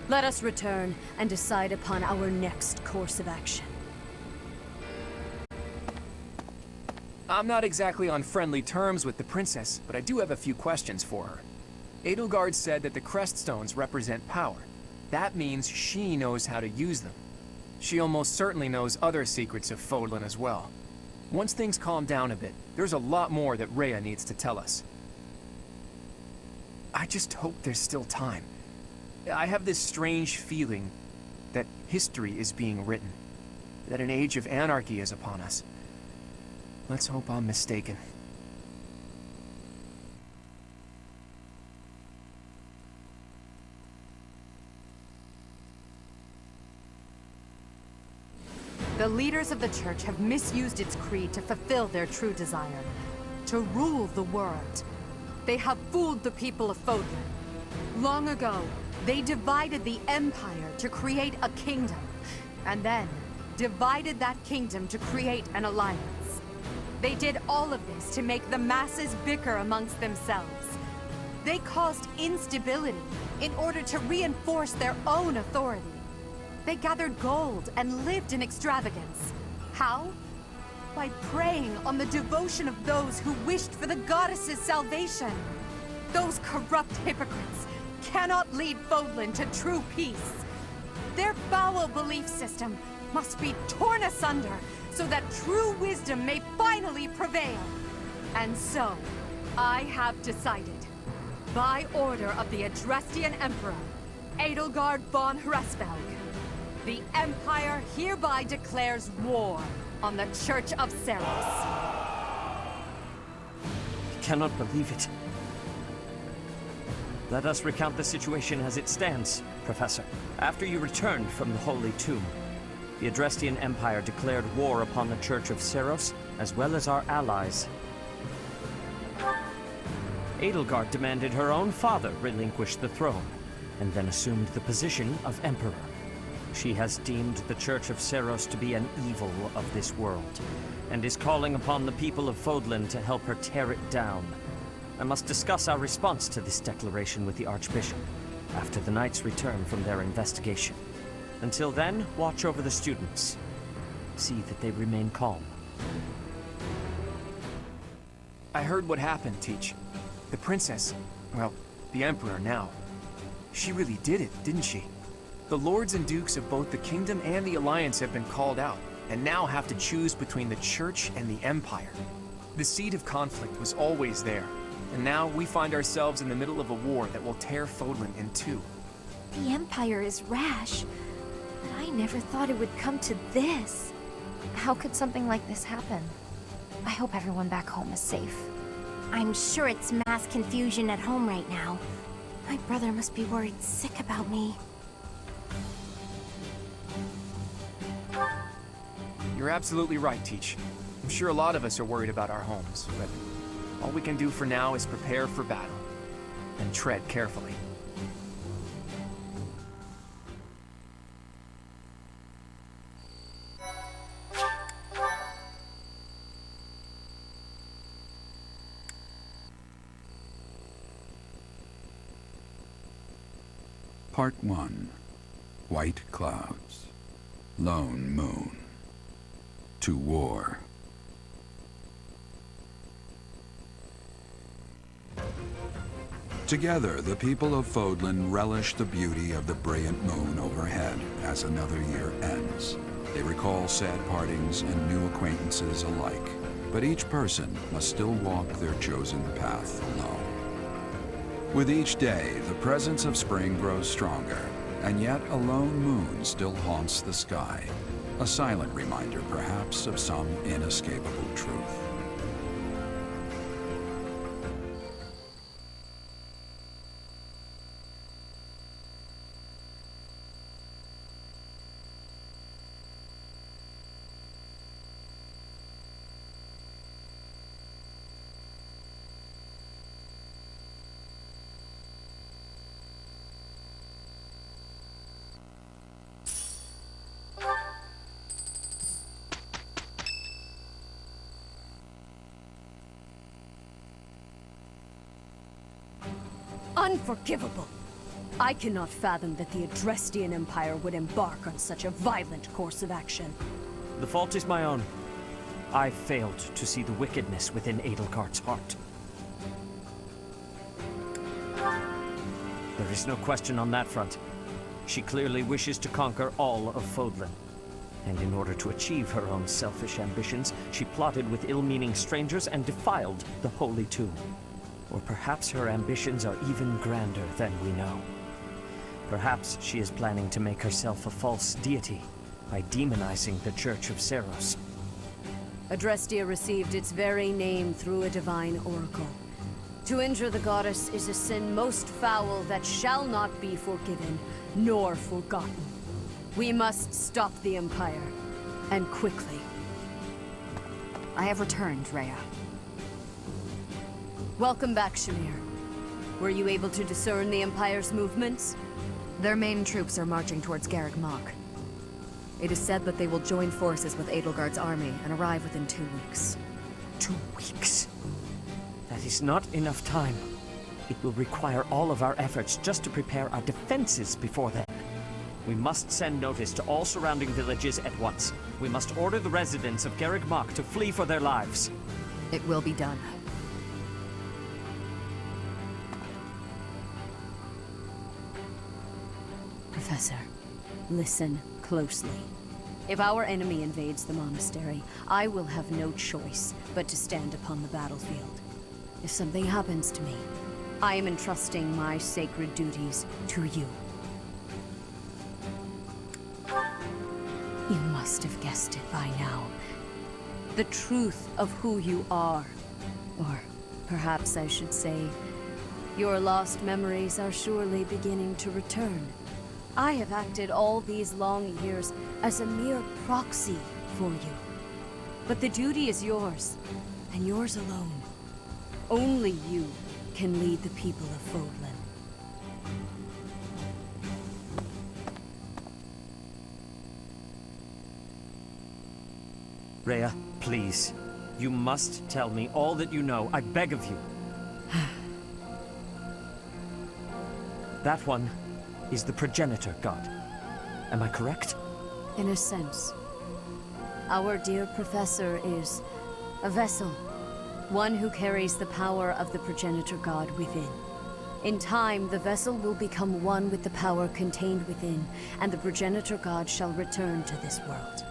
[SPEAKER 15] Let us return and decide upon our next course of action.
[SPEAKER 2] I'm not exactly on friendly terms with the princess, but I do have a few questions for her. Edelgard said that the Creststones represent power. That means she knows how to use them. She almost certainly knows other secrets of Fodlan as well. Once things calm down a bit, there's a lot more that Rhea needs to tell us. I just hope there's still time. I have this strange feeling that history is being written, that an age of anarchy is upon us. Let's hope I'm mistaken.
[SPEAKER 16] The leaders of the church have misused its creed to fulfill their true desire, to rule the world. They have fooled the people of Fodlan. Long ago, they divided the Empire to create a kingdom, and then divided that kingdom to create an alliance. They did all of this to make the masses bicker amongst themselves. They caused instability in order to reinforce their own authority. They gathered gold and lived in extravagance. How? By preying on the devotion of those who wished for the goddess's salvation. Those corrupt hypocrites cannot lead Fodlan to true peace. Their foul belief system must be torn asunder so that true wisdom may finally prevail. And so, I have decided, by order of the Adrestian Emperor, Edelgard von Hraesvelg, the Empire hereby declares war on the Church of Seros.
[SPEAKER 8] I cannot believe it. Let us recount the situation as it stands, Professor. After you returned from the Holy Tomb, the Adrestian Empire declared war upon the Church of Seros, as well as our allies. Edelgard demanded her own father relinquish the throne, and then assumed the position of Emperor. She has deemed the Church of Seros to be an evil of this world, and is calling upon the people of Fodlan to help her tear it down. I must discuss our response to this declaration with the Archbishop, after the Knights return from their investigation. Until then, watch over the students. See that they remain calm.
[SPEAKER 2] I heard what happened, Teach. The princess, well, the Emperor now. She really did it, didn't she? The lords and dukes of both the kingdom and the alliance have been called out, and now have to choose between the church and the empire. The seed of conflict was always there, and now we find ourselves in the middle of a war that will tear Fodlan in two.
[SPEAKER 1] The Empire is rash, but I never thought it would come to this. How could something like this happen? I hope everyone back home is safe. I'm sure it's mass confusion at home right now. My brother must be worried sick about me.
[SPEAKER 2] You're absolutely right, Teach. I'm sure a lot of us are worried about our homes, but all we can do for now is prepare for battle, and tread carefully.
[SPEAKER 17] Part 1. White Clouds. Lone Moon. To war. Together, the people of Fodlan relish the beauty of the brilliant moon overhead as another year ends. They recall sad partings and new acquaintances alike, but each person must still walk their chosen path alone. With each day, the presence of spring grows stronger, and yet a lone moon still haunts the sky. A silent reminder, perhaps, of some inescapable truth.
[SPEAKER 15] Unforgivable! I cannot fathom that the Adrestian Empire would embark on such a violent course of action.
[SPEAKER 8] The fault is my own. I failed to see the wickedness within Edelgard's heart. There is no question on that front. She clearly wishes to conquer all of Fodlan. And in order to achieve her own selfish ambitions, she plotted with ill-meaning strangers and defiled the Holy Tomb. Or perhaps her ambitions are even grander than we know. Perhaps she is planning to make herself a false deity by demonizing the Church of Seros.
[SPEAKER 15] Adrestia received its very name through a divine oracle. To injure the goddess is a sin most foul that shall not be forgiven, nor forgotten. We must stop the Empire, and quickly.
[SPEAKER 3] I have returned, Rhea.
[SPEAKER 15] Welcome back, Shamir. Were you able to discern the Empire's movements?
[SPEAKER 3] Their main troops are marching towards Garreg Mach. It is said that they will join forces with Edelgard's army and arrive within 2 weeks.
[SPEAKER 8] 2 weeks? That is not enough time. It will require all of our efforts just to prepare our defenses before then. We must send notice to all surrounding villages at once. We must order the residents of Garreg Mach to flee for their lives.
[SPEAKER 3] It will be done.
[SPEAKER 15] Professor, listen closely. If our enemy invades the monastery, I will have no choice but to stand upon the battlefield. If something happens to me, I am entrusting my sacred duties to you. You must have guessed it by now. The truth of who you are. Or perhaps I should say, your lost memories are surely beginning to return. I have acted all these long years as a mere proxy for you. But the duty is yours, and yours alone. Only you can lead the people of Fodlan.
[SPEAKER 8] Rhea, please. You must tell me all that you know. I beg of you. That one is the progenitor god. Am I correct?
[SPEAKER 15] In a sense. Our dear professor is a vessel. One who carries the power of the progenitor god within. In time, the vessel will become one with the power contained within, and the progenitor god shall return to this world.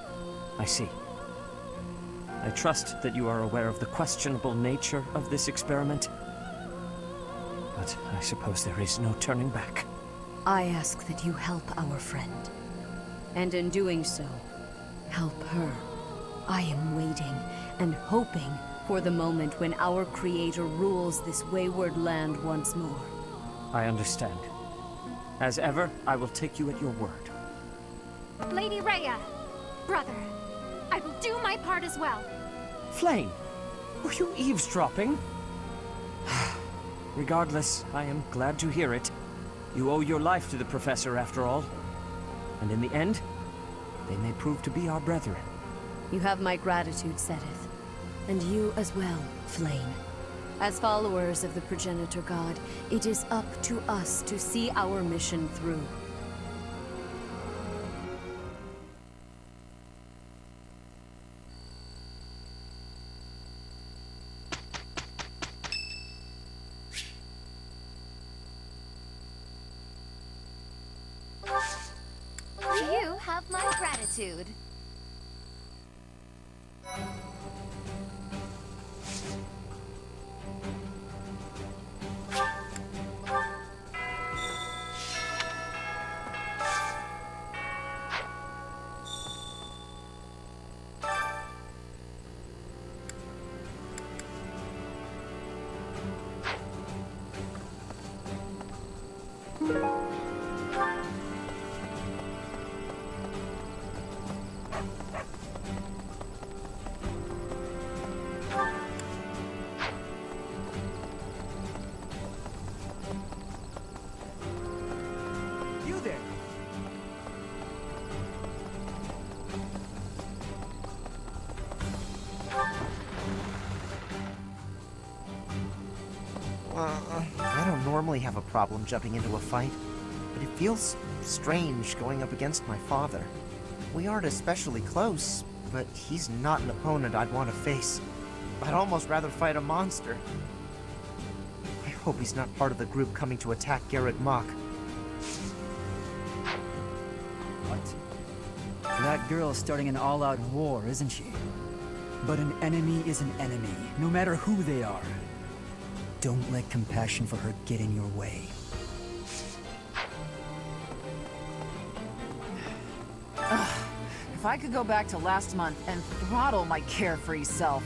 [SPEAKER 8] I see. I trust that you are aware of the questionable nature of this experiment. But I suppose there is no turning back.
[SPEAKER 15] I ask that you help our friend. And in doing so, help her. I am waiting and hoping for the moment when our creator rules this wayward land once more.
[SPEAKER 8] I understand. As ever, I will take you at your word.
[SPEAKER 12] Lady Rhea! Brother, I will do my part as well.
[SPEAKER 8] Flame! Were you eavesdropping? Regardless, I am glad to hear it. You owe your life to the Professor, after all. And in the end, they may prove to be our brethren.
[SPEAKER 15] You have my gratitude, Seteth. And you as well, Flame. As followers of the progenitor god, it is up to us to see our mission through.
[SPEAKER 1] You have my gratitude.
[SPEAKER 11] You there!
[SPEAKER 18] I don't normally have a problem jumping into a fight, but it feels strange going up against my father. We aren't especially close, but he's not an opponent I'd want to face. I'd almost rather fight a monster. I hope he's not part of the group coming to attack Garreg Mach.
[SPEAKER 6] What? That girl's starting an all-out war, isn't she? But an enemy is an enemy, no matter who they are. Don't let compassion for her get in your way.
[SPEAKER 10] If I could go back to last month and throttle my carefree self.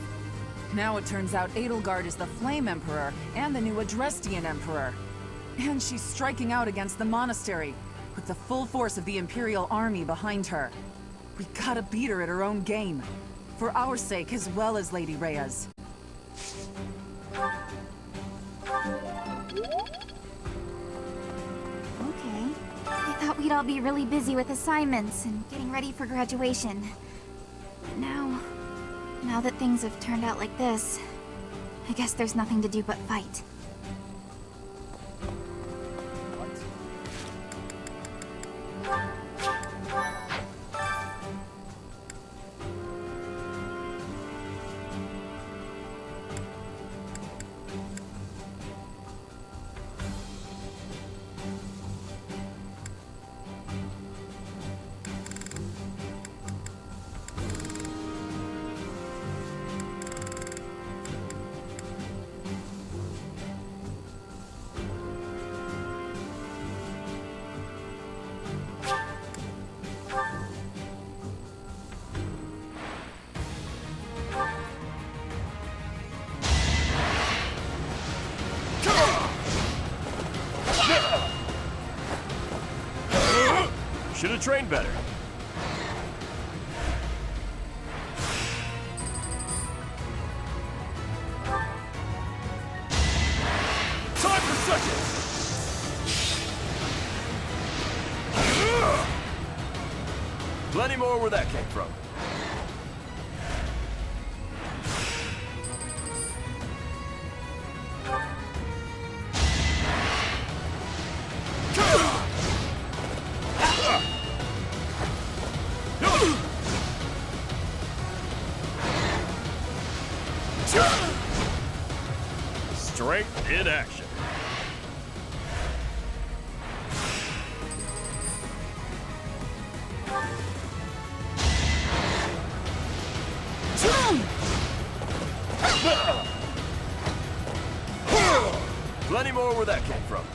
[SPEAKER 10] Now it turns out Edelgard is the Flame Emperor and the new Adrestian Emperor. And she's striking out against the monastery, with the full force of the Imperial army behind her. We gotta beat her at her own game. For our sake as well as Lady Rhea's.
[SPEAKER 1] Okay. I thought we'd all be really busy with assignments and getting ready for graduation. But now that things have turned out like this, I guess there's nothing to do but fight.
[SPEAKER 5] Should have trained better. Time for seconds! Plenty more where that came from. Strength in action. Plenty more where that came from.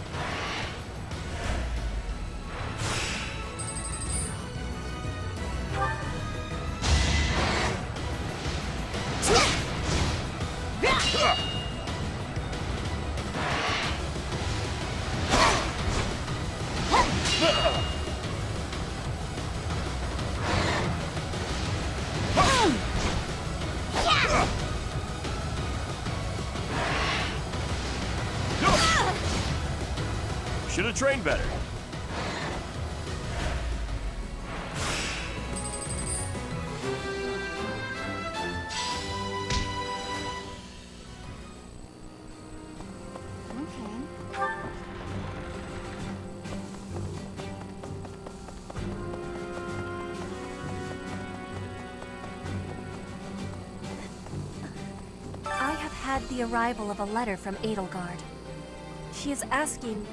[SPEAKER 5] Should have trained better.
[SPEAKER 1] I have had the arrival of a letter from Edelgard. She is asking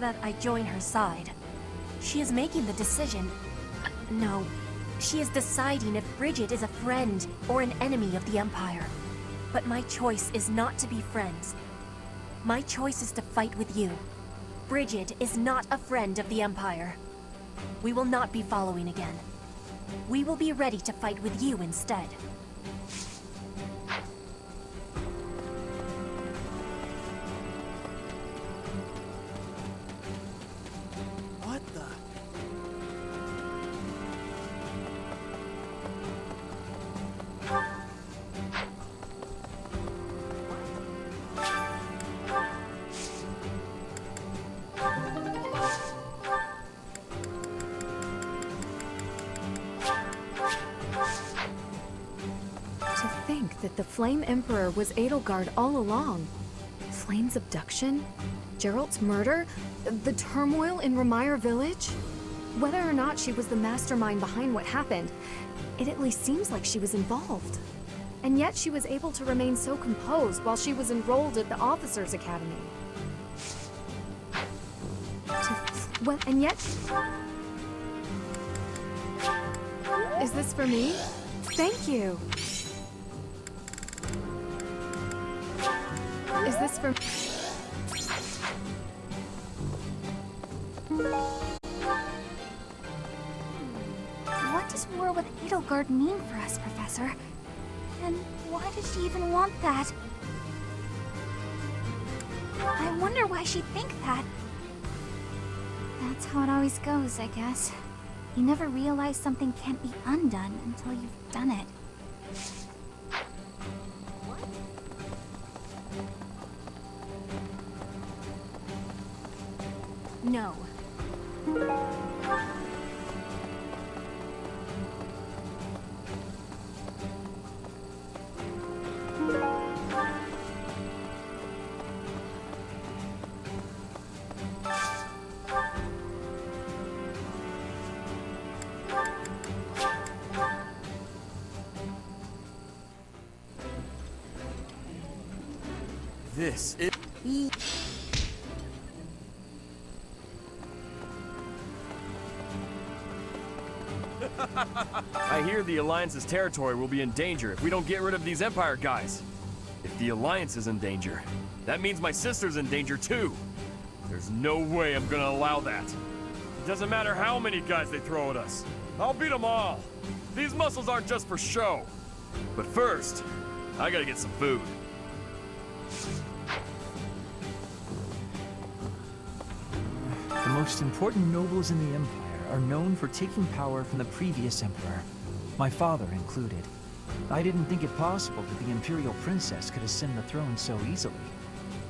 [SPEAKER 1] that I join her side. She is making the decision. No, she is deciding if Bridget is a friend or an enemy of the Empire. But my choice is not to be friends. My choice is to fight with you. Bridget is not a friend of the Empire. We will not be following again. We will be ready to fight with you instead.
[SPEAKER 3] That the Flame Emperor was Edelgard all along. Flame's abduction? Geralt's murder? The turmoil in Remire Village? Whether or not she was the mastermind behind what happened, it at least seems like she was involved. And yet she was able to remain so composed while she was enrolled at the Officers' Academy. Well, and yet... Is this for me? Thank you.
[SPEAKER 12] this for...
[SPEAKER 1] What does war with Edelgard mean for us, Professor? And why did she even want that? I wonder why she'd think that. That's how it always goes, I guess. You never realize something can't be undone until you've done it. No.
[SPEAKER 5] This is... I hear the Alliance's territory will be in danger if we don't get rid of these Empire guys. If the Alliance is in danger, that means my sister's in danger too. There's no way I'm gonna allow that. It doesn't matter how many guys they throw at us. I'll beat them all. These muscles aren't just for show. But first, I gotta get some food.
[SPEAKER 13] The most important nobles in the Empire are known for taking power from the previous Emperor, my father included. I didn't think it possible that the Imperial Princess could ascend the throne so easily.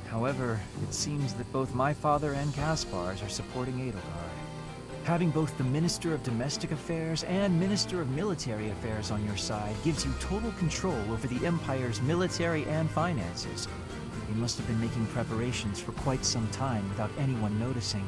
[SPEAKER 13] However, it seems that both my father and Caspar's are supporting Edelgard. Having both the Minister of Domestic Affairs and Minister of Military Affairs on your side gives you total control over the Empire's military and finances. They must have been making preparations for quite some time without anyone noticing.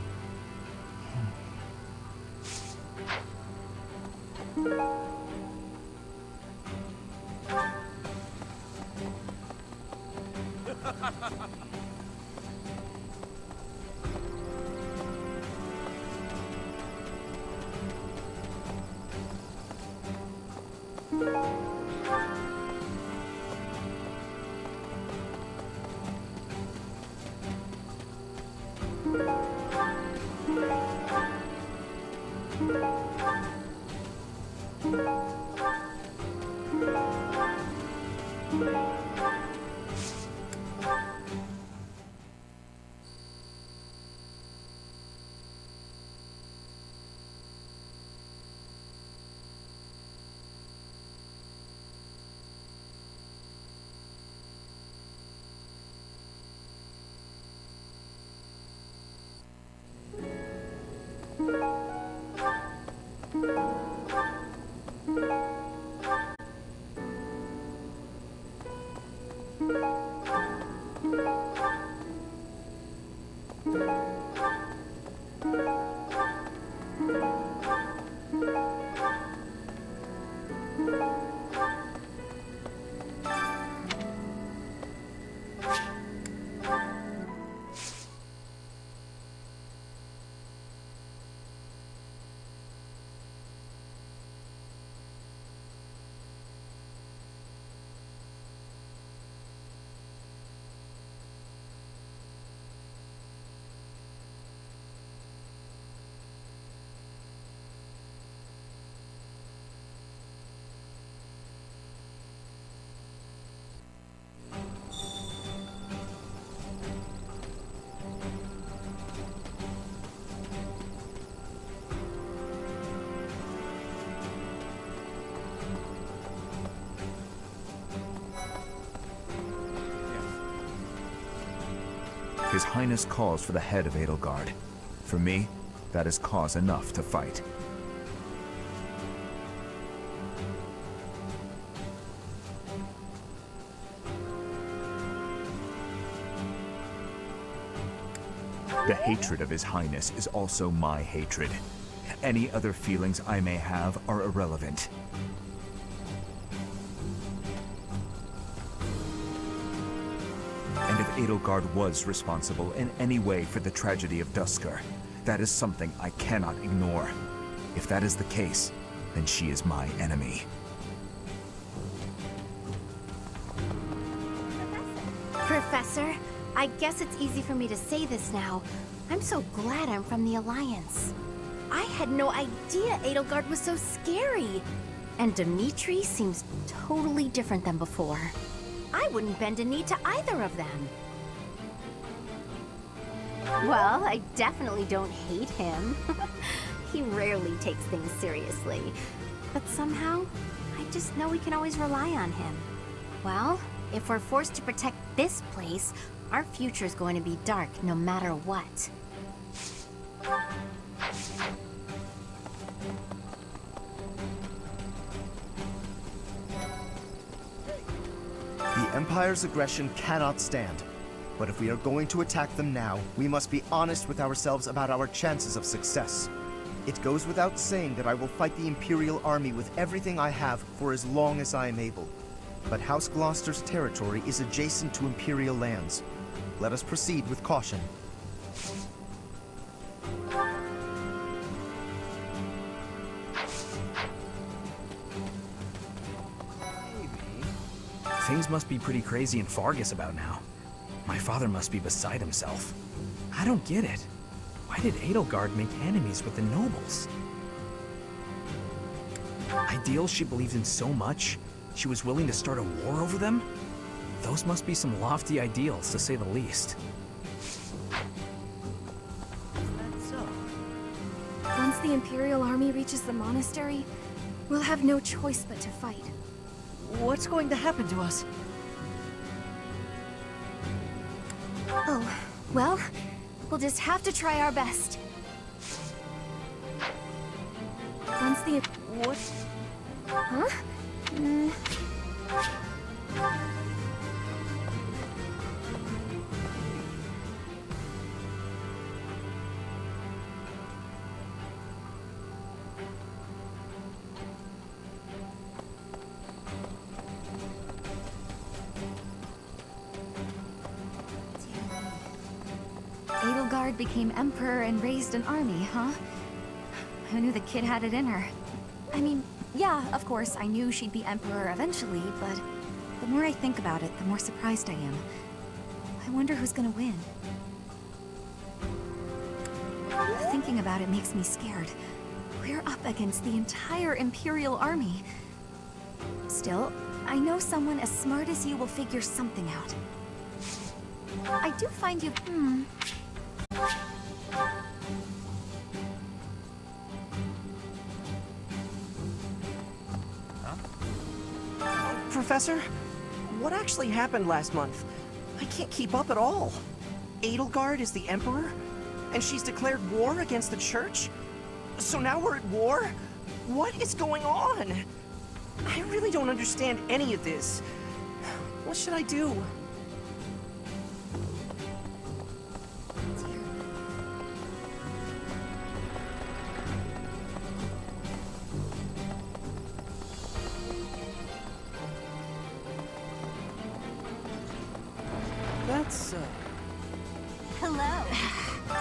[SPEAKER 19] His Highness calls for the head of Edelgard. For me, that is cause enough to fight. The hatred of His Highness is also my hatred. Any other feelings I may have are irrelevant. And if Edelgard was responsible in any way for the tragedy of Duscur, that is something I cannot ignore. If that is the case, then she is my enemy.
[SPEAKER 1] Professor, I guess it's easy for me to say this now. I'm so glad I'm from the Alliance. I had no idea Edelgard was so scary. And Dimitri seems totally different than before. I wouldn't bend a knee to either of them. Well, I definitely don't hate him. He rarely takes things seriously. But somehow, I just know we can always rely on him. Well, if we're forced to protect this place, our future's going to be dark no matter what.
[SPEAKER 11] The Empire's aggression cannot stand. But if we are going to attack them now, we must be honest with ourselves about our chances of success. It goes without saying that I will fight the Imperial Army with everything I have for as long as I am able. But House Gloucester's territory is adjacent to Imperial lands. Let us proceed with caution.
[SPEAKER 7] Things must be pretty crazy in Fargus about now. My father must be beside himself. I don't get it. Why did Edelgard make enemies with the nobles? Ideals she believed in so much, she was willing to start a war over them? Those must be some lofty ideals, to say the least.
[SPEAKER 12] Once the Imperial Army reaches the monastery, we'll have no choice but to fight.
[SPEAKER 8] What's going to happen to us?
[SPEAKER 1] Oh, well, we'll just have to try our best.
[SPEAKER 12] Once the...
[SPEAKER 8] What?
[SPEAKER 1] Huh?
[SPEAKER 3] Edelgard became emperor and raised an army, huh? Who knew the kid had it in her? I mean, yeah, of course, I knew she'd be emperor eventually, but the more I think about it, the more surprised I am. I wonder who's gonna win. Thinking about it makes me scared. We're up against the entire Imperial army. Still, I know someone as smart as you will figure something out. I do find you...
[SPEAKER 20] Professor, what actually happened last month? I can't keep up at all. Edelgard is the Emperor? And she's declared war against the Church? So now we're at war? What is going on? I really don't understand any of this. What should I do?
[SPEAKER 1] Hello.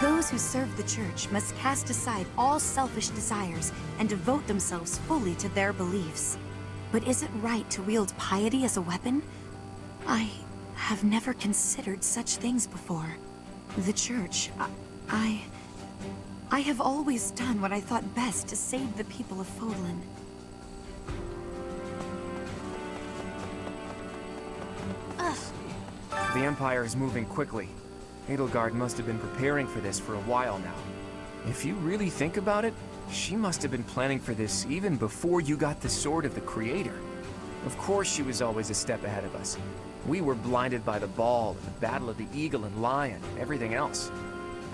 [SPEAKER 3] Those who serve the Church must cast aside all selfish desires and devote themselves fully to their beliefs. But is it right to wield piety as a weapon? I have never considered such things before. The Church, I have always done what I thought best to save the people of Fodlan.
[SPEAKER 2] The Empire is moving quickly. Edelgard must have been preparing for this for a while now. If you really think about it, she must have been planning for this even before you got the Sword of the Creator. Of course she was always a step ahead of us. We were blinded by the ball, and the Battle of the Eagle and Lion, and everything else.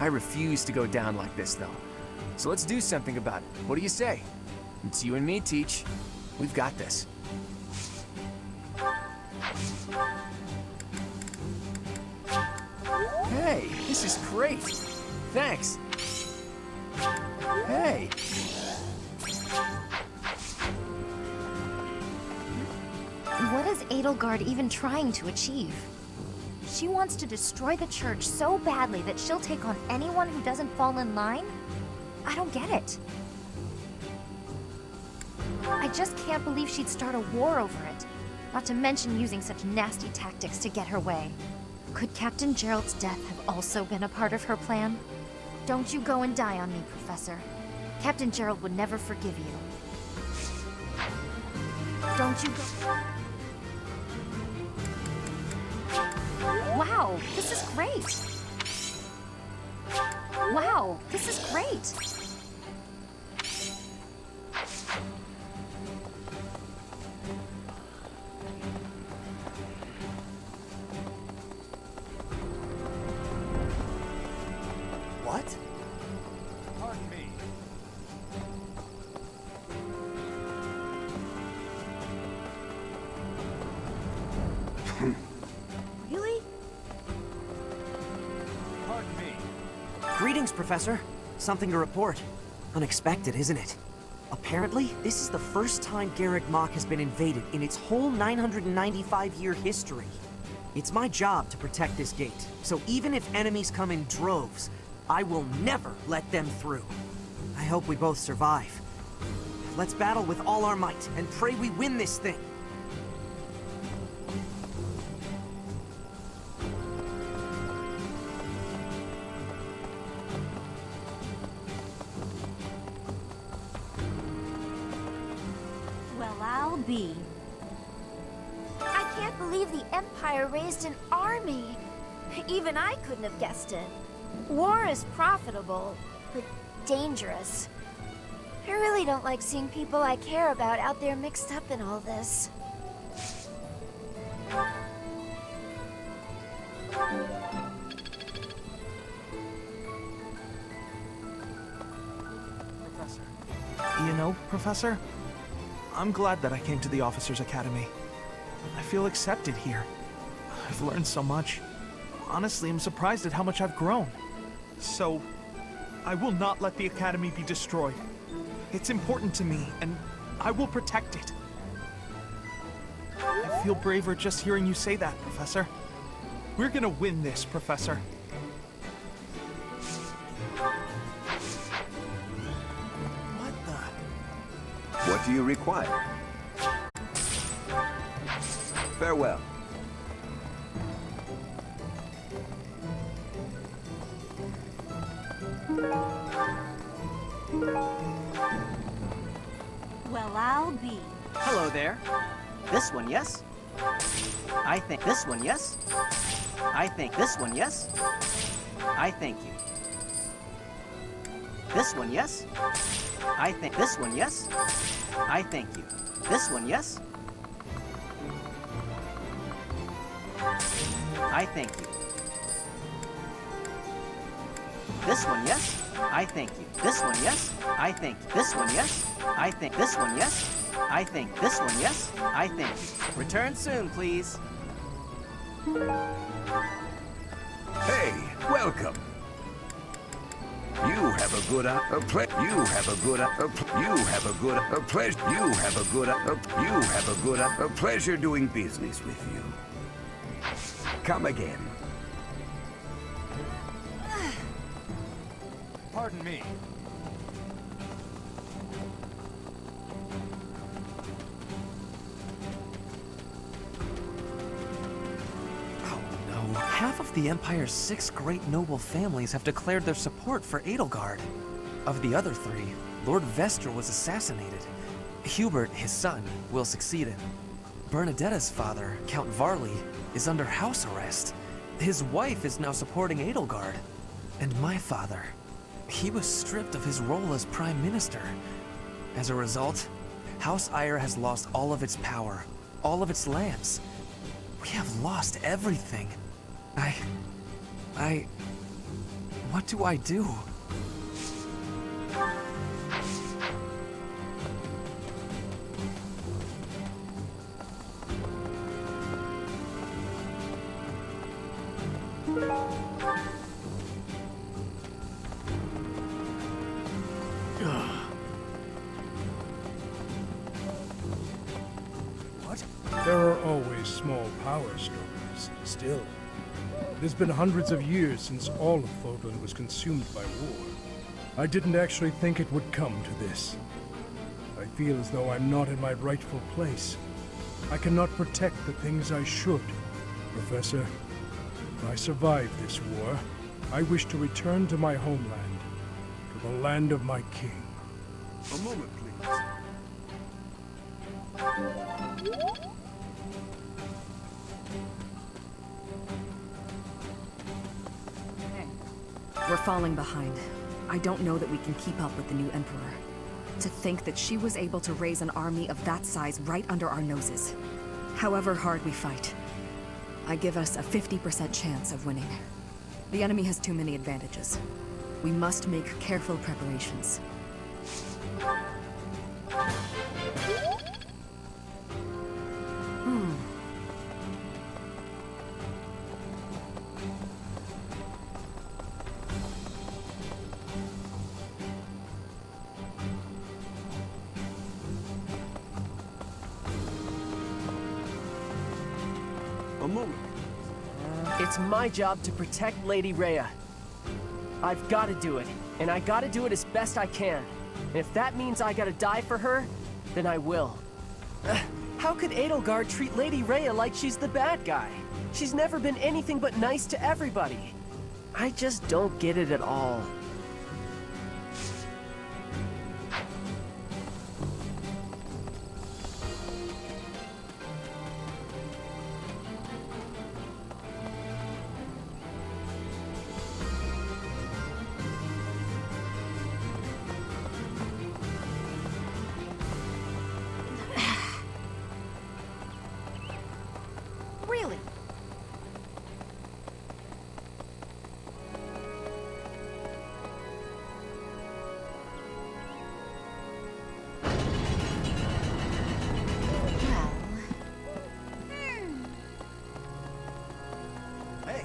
[SPEAKER 2] I refuse to go down like this, though. So let's do something about it. What do you say? It's you and me, Teach. We've got this. Hey, this is great. Thanks. Hey.
[SPEAKER 1] What is Edelgard even trying to achieve? She wants to destroy the Church so badly that she'll take on anyone who doesn't fall in line? I don't get it. I just can't believe she'd start a war over it. Not to mention using such nasty tactics to get her way. Could Captain Gerald's death have also been a part of her plan? Don't you go and die on me, Professor. Captain Gerald would never forgive you. Don't you go... Wow, this is great! Wow, this is great!
[SPEAKER 20] What?
[SPEAKER 4] Pardon me.
[SPEAKER 20] Really?
[SPEAKER 4] Pardon me.
[SPEAKER 20] Greetings, Professor. Something to report. Unexpected, isn't it? Apparently, this is the first time Garreg Mach has been invaded in its whole 995-year history. It's my job to protect this gate, so even if enemies come in droves, I will never let them through. I hope we both survive. Let's battle with all our might, and pray we win this thing.
[SPEAKER 15] Well, I'll be.
[SPEAKER 1] I can't believe the Empire raised an army. Even I couldn't have guessed it. War is profitable, but dangerous. I really don't like seeing people I care about out there mixed up in all this.
[SPEAKER 4] You know, Professor, I'm glad that I came to the Officers' Academy. I feel accepted here. I've learned so much. Honestly, I'm surprised at how much I've grown. So, I will not let the Academy be destroyed. It's important to me, and I will protect it. I feel braver just hearing you say that, Professor. We're gonna win this, Professor.
[SPEAKER 9] What do you require? Farewell.
[SPEAKER 15] Well, I'll be.
[SPEAKER 20] Hello there. This one, yes? I think this one, yes? I think this one, yes? I thank you. This one, yes? I think this one, yes? I thank you. This one, yes? I thank you. This one, yes? I thank you. This one, yes? I thank you. This one, yes? I think this one, yes? I think this one, yes? I thank you. Return soon, please.
[SPEAKER 9] Hey, welcome. You have a good pleasure doing business with you. Come again.
[SPEAKER 4] Pardon me.
[SPEAKER 7] No, half of the Empire's 6 great noble families have declared their support for Edelgard. Of the other 3, Lord Vestra was assassinated. Hubert, his son, will succeed him. Bernadetta's father, Count Varley, is under house arrest. His wife is now supporting Edelgard. And my father, he was stripped of his role as Prime Minister. As a result, House Eyre has lost all of its power, all of its lands. We have lost everything. What do I do?
[SPEAKER 4] What?
[SPEAKER 21] There are always small power struggles, still. It has been hundreds of years since all of Fodlan was consumed by war. I didn't actually think it would come to this. I feel as though I'm not in my rightful place. I cannot protect the things I should, Professor. If I survive this war, I wish to return to my homeland, to the land of my king.
[SPEAKER 9] A moment, please.
[SPEAKER 3] We're falling behind. I don't know that we can keep up with the new Emperor. To think that she was able to raise an army of that size right under our noses. However hard we fight, I give us a 50% chance of winning. The enemy has too many advantages. We must make careful preparations.
[SPEAKER 9] A moment.
[SPEAKER 14] It's my job to protect Lady Rhea. I've got to do it, and I gotta do it as best I can. And if that means I gotta die for her, then I will. How could Edelgard treat Lady Rhea like she's the bad guy? She's never been anything but nice to everybody. I just don't get it at all.
[SPEAKER 1] Really?
[SPEAKER 2] Hey.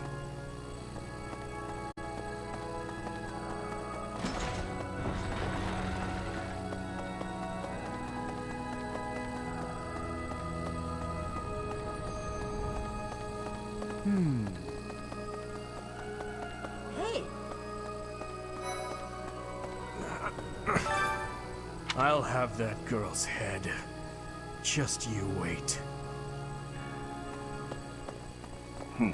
[SPEAKER 1] Hey.
[SPEAKER 5] I'll have that girl's head. Just you wait.
[SPEAKER 18] Me.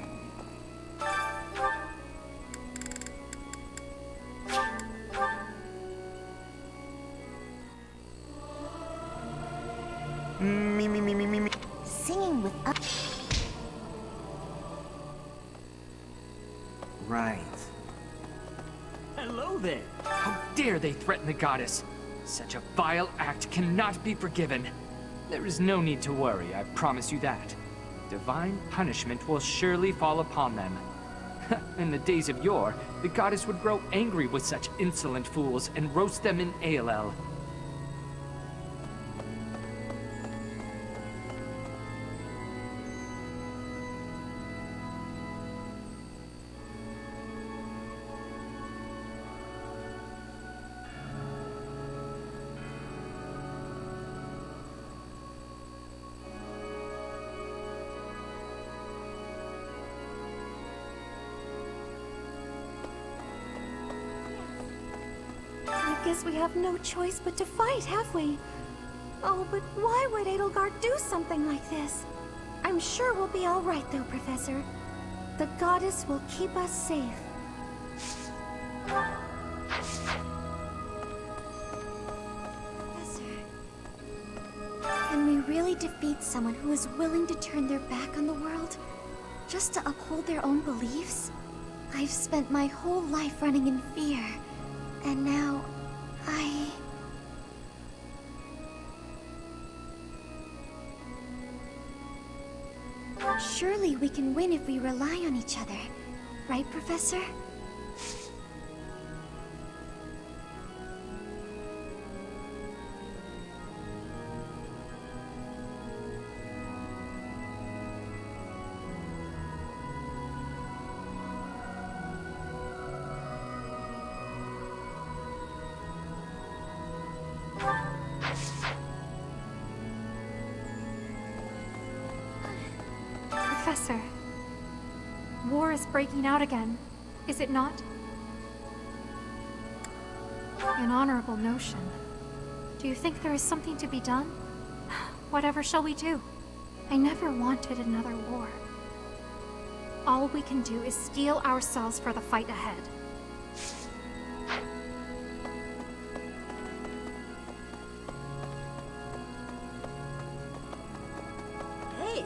[SPEAKER 1] Singing with
[SPEAKER 22] Right.
[SPEAKER 23] Hello there! How dare they threaten the goddess? Such a vile act cannot be forgiven. There is no need to worry, I promise you that. Divine punishment will surely fall upon them. In the days of yore, the goddess would grow angry with such insolent fools and roast them in ALL.
[SPEAKER 12] I guess we have no choice but to fight, have we? Oh, but why would Edelgard do something like this? I'm sure we'll be all right, though, Professor. The goddess will keep us safe. Professor, can we really defeat someone who is willing to turn their back on the world just to uphold their own beliefs? I've spent my whole life running in fear, and now Surely we can win if we rely on each other. Right, Professor?
[SPEAKER 24] Professor, war is breaking out again, is it not? An honorable notion. Do you think there is something to be done? Whatever shall we do? I never wanted another war. All we can do is steel ourselves for the fight ahead.
[SPEAKER 15] Hey!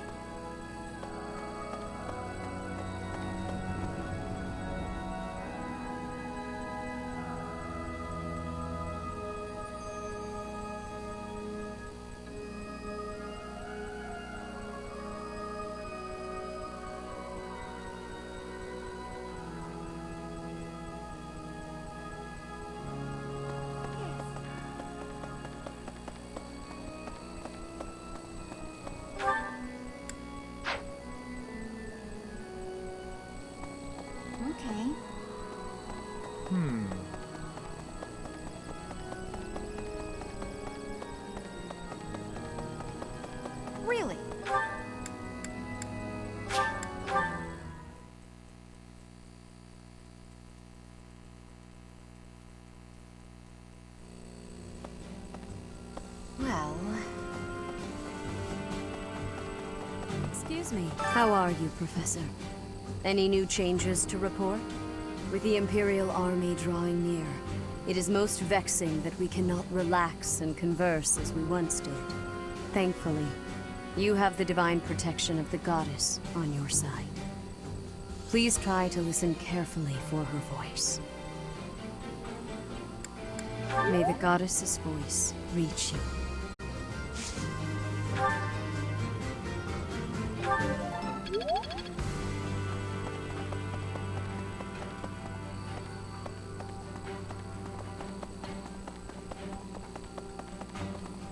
[SPEAKER 12] Okay.
[SPEAKER 1] Really?
[SPEAKER 3] Well... Excuse me. How are you, Professor?
[SPEAKER 15] Any new changes to report?
[SPEAKER 3] With the Imperial Army drawing near, it is most vexing that we cannot relax and converse as we once did. Thankfully, you have the divine protection of the Goddess on your side. Please try to listen carefully for her voice. May the Goddess's voice reach you.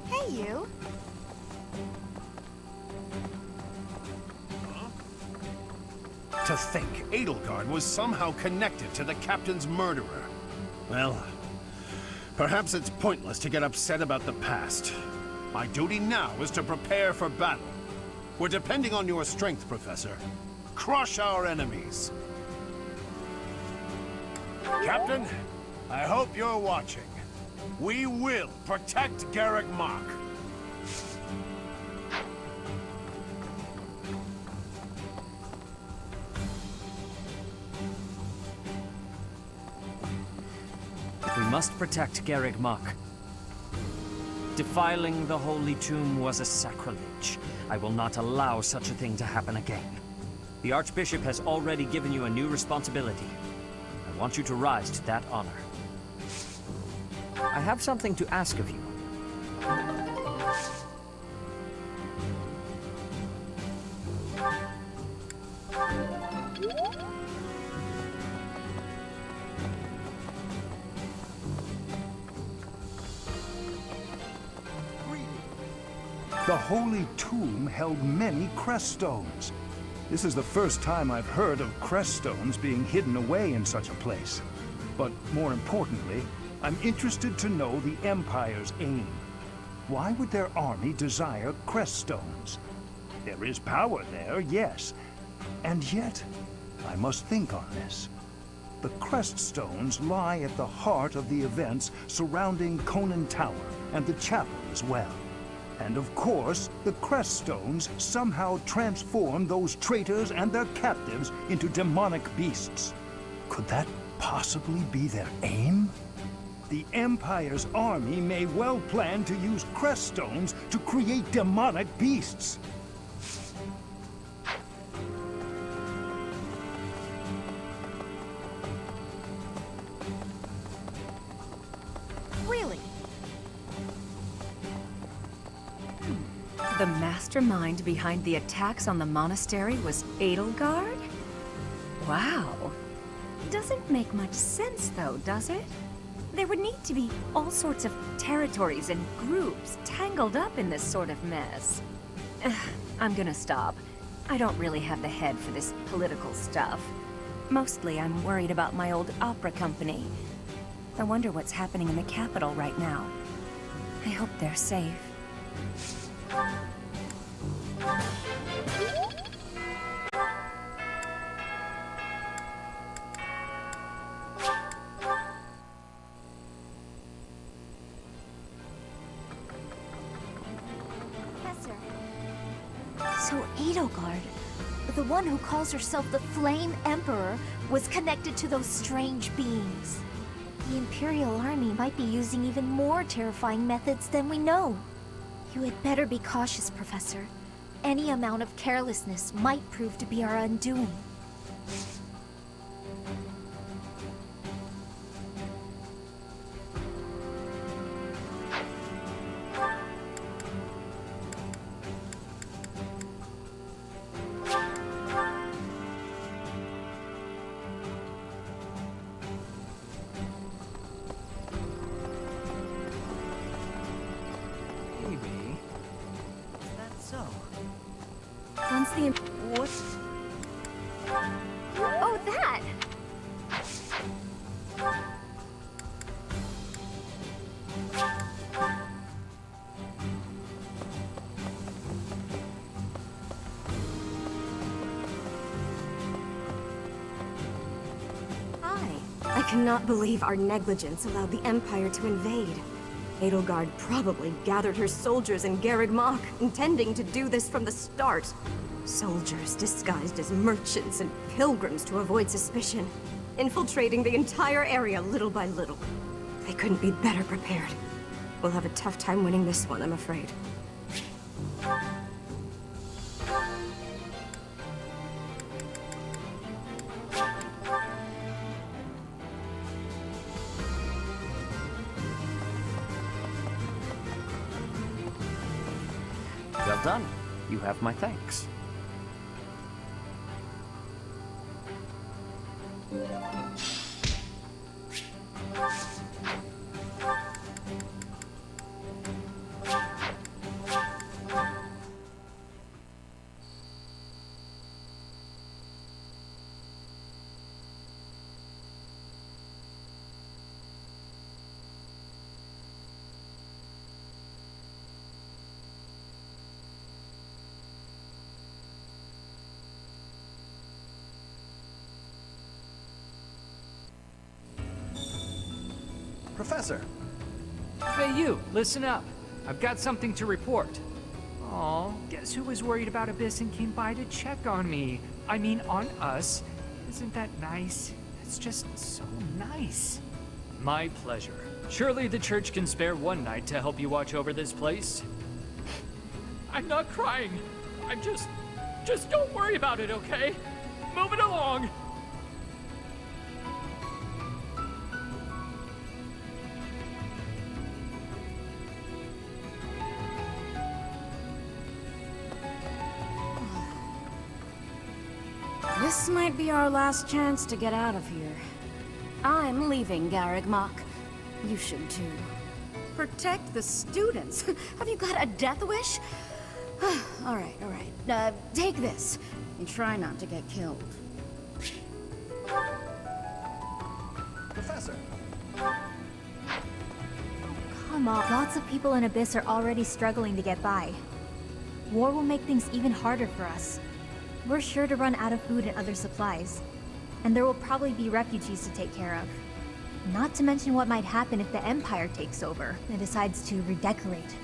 [SPEAKER 1] Hey, you.
[SPEAKER 6] To think Edelgard was somehow connected to the captain's murderer. Well, perhaps it's pointless to get upset about the past. My duty now is to prepare for battle. We're depending on your strength, Professor. Crush our enemies. Captain, I hope you're watching. We will protect Garrick Mach.
[SPEAKER 8] We must protect Garrick Mach. Defiling the Holy Tomb was a sacrilege. I will not allow such a thing to happen again. The Archbishop has already given you a new responsibility. I want you to rise to that honor. I have something to ask of you.
[SPEAKER 16] The Holy Tomb held many crest stones. This is the first time I've heard of crest stones being hidden away in such a place. But more importantly, I'm interested to know the Empire's aim. Why would their army desire crest stones? There is power there, yes. And yet, I must think on this. The crest stones lie at the heart of the events surrounding Conan Tower and the chapel as well. And of course, the crest stones somehow transform those traitors and their captives into demonic beasts. Could that possibly be their aim? The Empire's army may well plan to use crest stones to create demonic beasts.
[SPEAKER 1] Really?
[SPEAKER 3] The mastermind behind the attacks on the monastery was Edelgard? Wow. Doesn't make much sense though, does it? There would need to be all sorts of territories and groups tangled up in this sort of mess. I'm gonna stop. I don't really have the head for this political stuff. Mostly I'm worried about my old opera company. I wonder what's happening in the capital right now. I hope they're safe.
[SPEAKER 12] Professor. So Edelgard,
[SPEAKER 1] the one who calls herself the Flame Emperor was connected to those strange beings. The Imperial Army might be using even more terrifying methods than we know. You had better be cautious, Professor. Any amount of carelessness might prove to be our undoing.
[SPEAKER 7] Maybe. Is that so?
[SPEAKER 1] Once the...
[SPEAKER 7] What?
[SPEAKER 1] Oh, that!
[SPEAKER 10] I cannot believe our negligence allowed the Empire to invade. Edelgard probably gathered her soldiers in Garreg Mach, intending to do this from the start. Soldiers disguised as merchants and pilgrims to avoid suspicion, infiltrating the entire area little by little. They couldn't be better prepared. We'll have a tough time winning this one, I'm afraid.
[SPEAKER 2] Well done. You have my thanks.
[SPEAKER 4] Professor!
[SPEAKER 23] Hey you, listen up. I've got something to report. Aw, guess who was worried about Abyss and came by to check on me? I mean, on us. Isn't that nice? It's just so nice. My pleasure. Surely the church can spare one night to help you watch over this place. I'm not crying. I'm just don't worry about it, okay? Move it along.
[SPEAKER 10] This might be our last chance to get out of here. I'm leaving Garreg Mach. You should too. Protect the students? Have you got a death wish? All right. Take this. And try not to get killed.
[SPEAKER 4] Professor!
[SPEAKER 13] Come on, lots of people in Abyss are already struggling to get by. War will make things even harder for us. We're sure to run out of food and other supplies. And there will probably be refugees to take care of. Not to mention what might happen if the Empire takes over and decides to redecorate.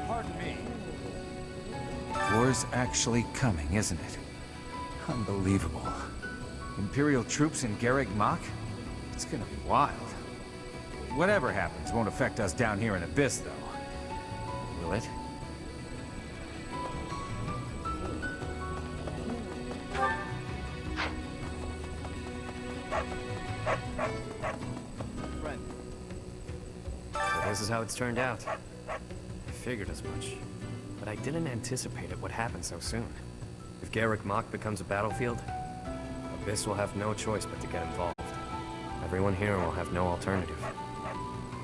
[SPEAKER 19] Pardon me. War's actually coming, isn't it? Unbelievable. Imperial troops in Garreg Mach? It's gonna be wild. Whatever happens won't affect us down here in Abyss, though. Will it?
[SPEAKER 17] This is how it's turned out. I figured as much, but I didn't anticipate it would happen so soon. If Garreg Mach becomes a battlefield, Abyss will have no choice but to get involved. Everyone here will have no alternative.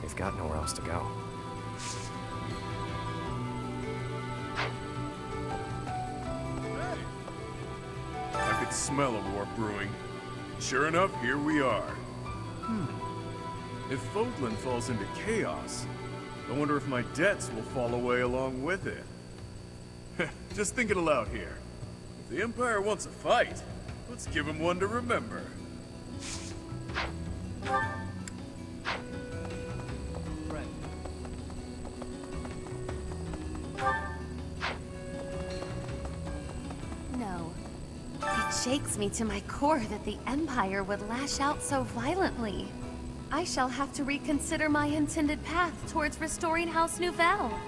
[SPEAKER 17] They've got nowhere else to go.
[SPEAKER 22] I could smell a war brewing. Sure enough, here we are. If Fodlan falls into chaos, I wonder if my debts will fall away along with it. Just thinking aloud here. If the Empire wants a fight, let's give him one to remember.
[SPEAKER 9] shakes me to my core that the Empire would lash out so violently. I shall have to reconsider my intended path towards restoring House Nouvelle.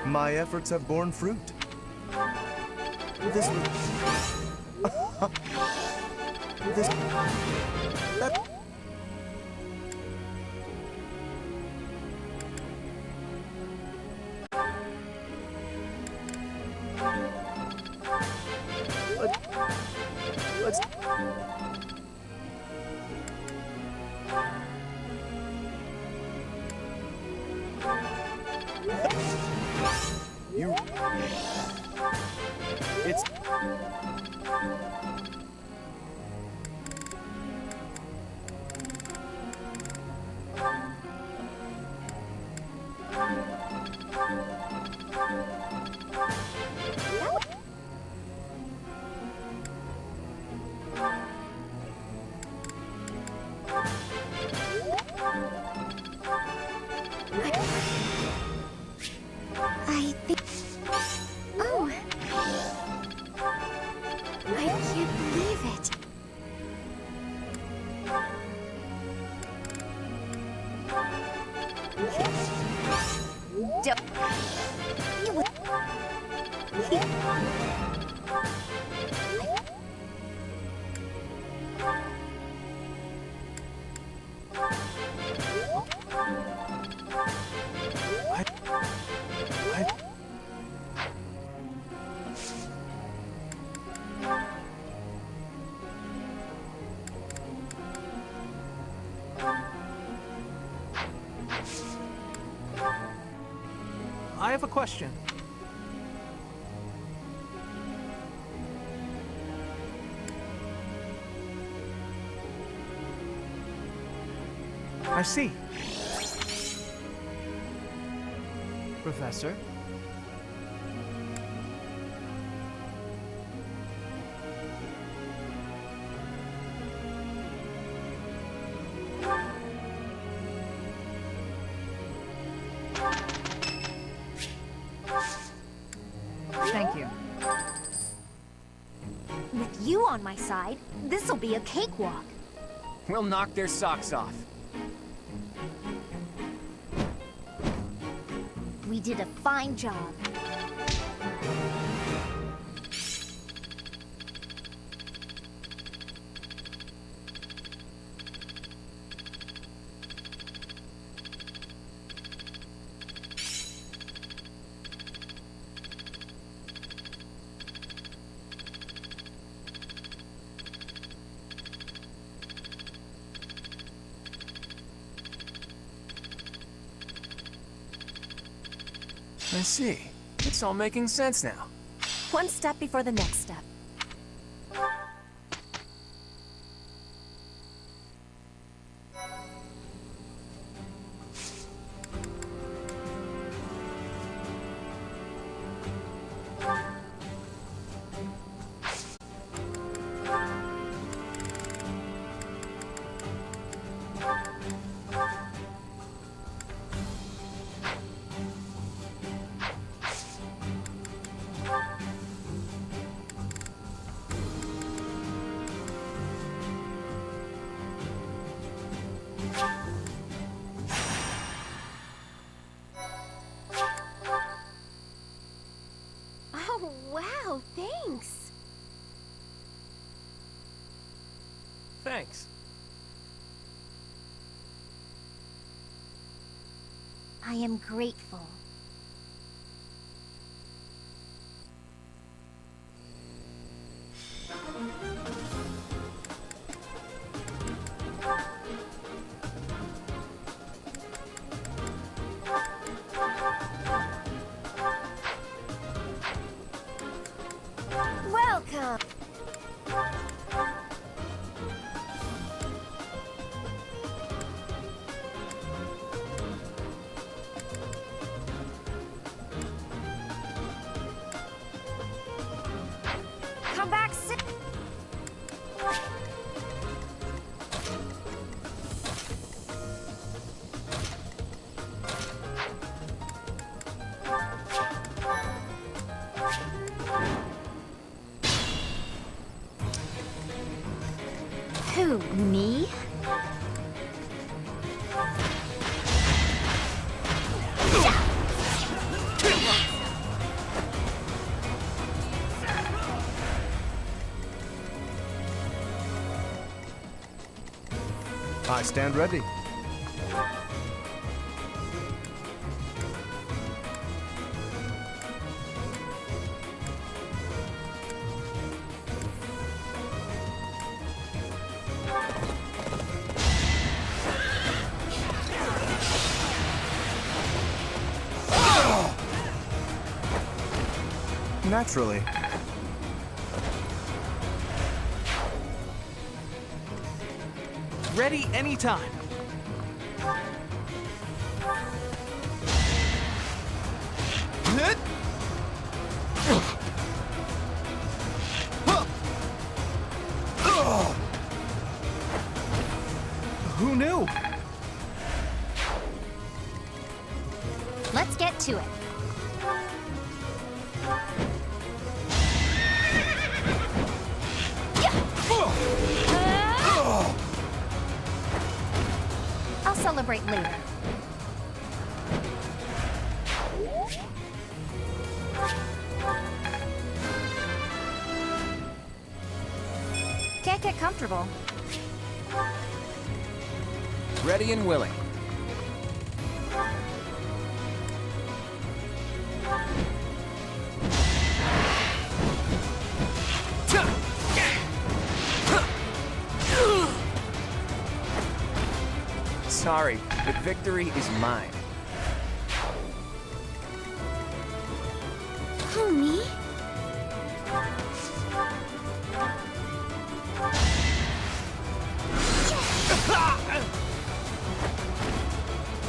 [SPEAKER 11] My efforts have borne fruit. This was... this... That... Let's... You... It's...
[SPEAKER 12] I think... Oh! I can't believe it.
[SPEAKER 4] I have a question. I see.
[SPEAKER 2] Professor?
[SPEAKER 3] Thank you.
[SPEAKER 1] With you on my side, this'll be a cakewalk.
[SPEAKER 2] We'll knock their socks off.
[SPEAKER 1] We did a fine job.
[SPEAKER 2] I see. It's all making sense now.
[SPEAKER 10] One step before the next step.
[SPEAKER 12] Oh, wow, thanks.
[SPEAKER 7] Thanks.
[SPEAKER 12] I am grateful. Welcome. Come back soon. Who, me?
[SPEAKER 11] I stand ready. Naturally.
[SPEAKER 4] Ready anytime. Who knew?
[SPEAKER 12] Let's get to it. I'll celebrate later. Can't get comfortable.
[SPEAKER 2] Ready and willing. Sorry, the victory is mine.
[SPEAKER 12] Who, me?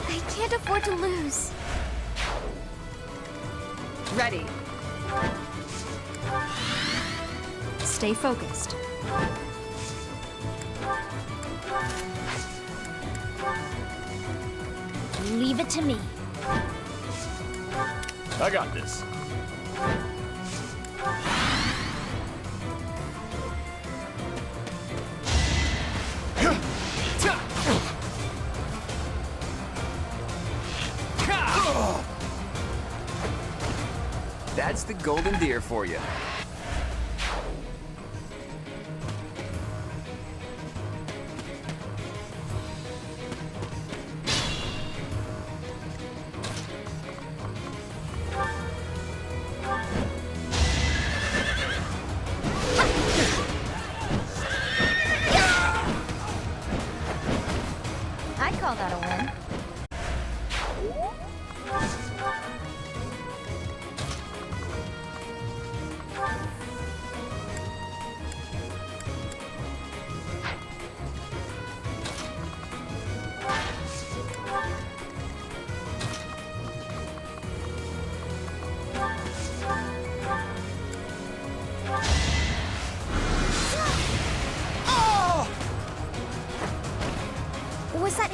[SPEAKER 12] I can't afford to lose.
[SPEAKER 3] Ready. Stay focused.
[SPEAKER 12] Leave it to me.
[SPEAKER 22] I got this.
[SPEAKER 2] That's the golden deer for you.
[SPEAKER 12] I'd call that a win.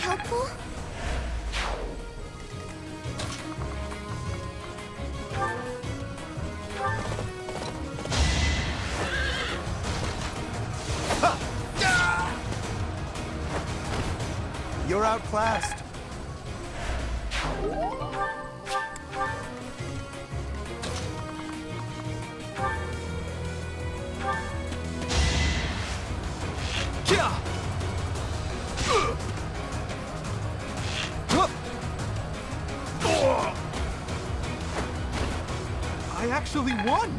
[SPEAKER 12] helpful?
[SPEAKER 18] You're outclassed.
[SPEAKER 4] I actually won!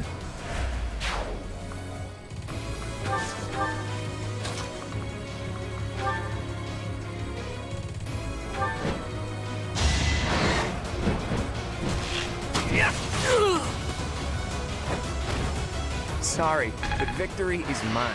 [SPEAKER 2] Sorry, but victory is mine.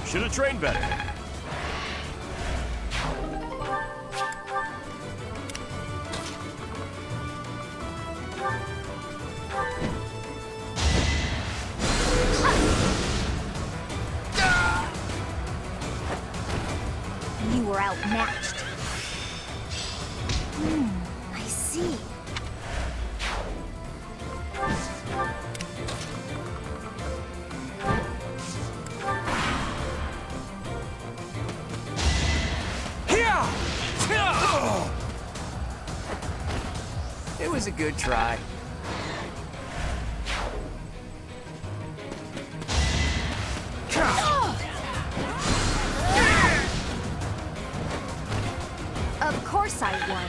[SPEAKER 5] Should have trained better.
[SPEAKER 12] You were outmatched. I see.
[SPEAKER 2] It was a good try.
[SPEAKER 1] Of course I won.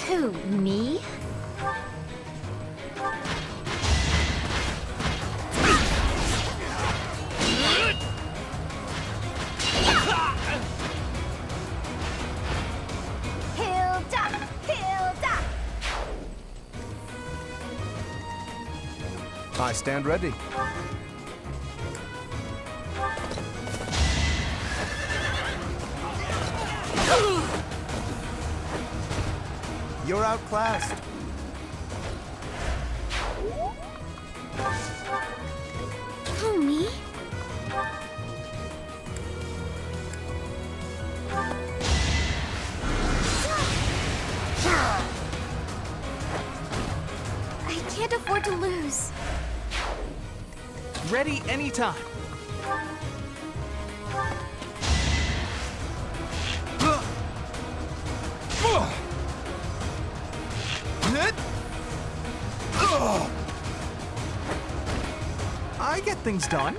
[SPEAKER 12] Who, me?
[SPEAKER 1] Hilda! Hilda!
[SPEAKER 11] I stand ready.
[SPEAKER 18] You're outclassed.
[SPEAKER 12] Who, me? I can't afford to lose.
[SPEAKER 4] Ready anytime. I get things done.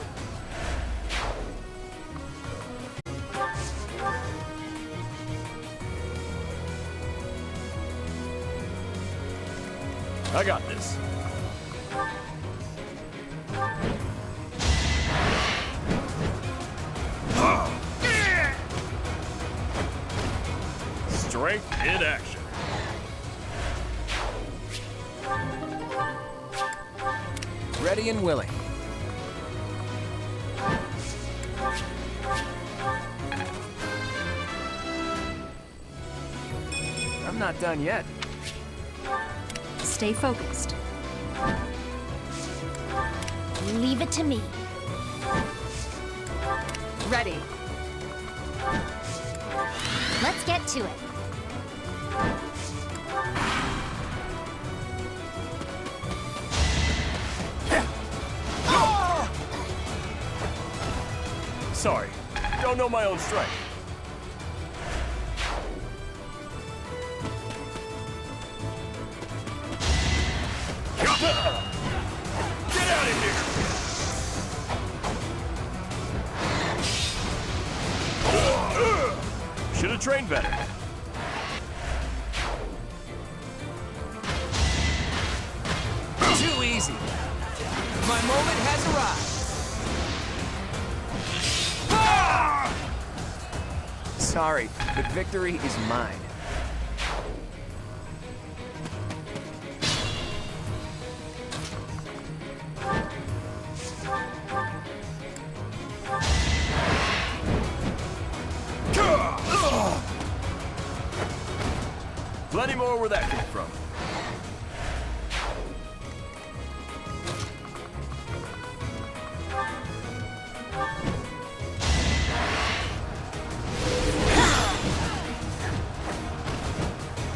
[SPEAKER 5] I got this. Strength in action.
[SPEAKER 2] Ready and willing. I'm not done yet.
[SPEAKER 13] Stay focused.
[SPEAKER 12] Leave it to me.
[SPEAKER 1] Ready.
[SPEAKER 12] Let's get to it.
[SPEAKER 5] Sorry, don't know my own strength. Get out of here! Should have trained better.
[SPEAKER 2] Too easy. My moment has arrived. Sorry, but victory is mine.
[SPEAKER 5] Plenty more where that came from.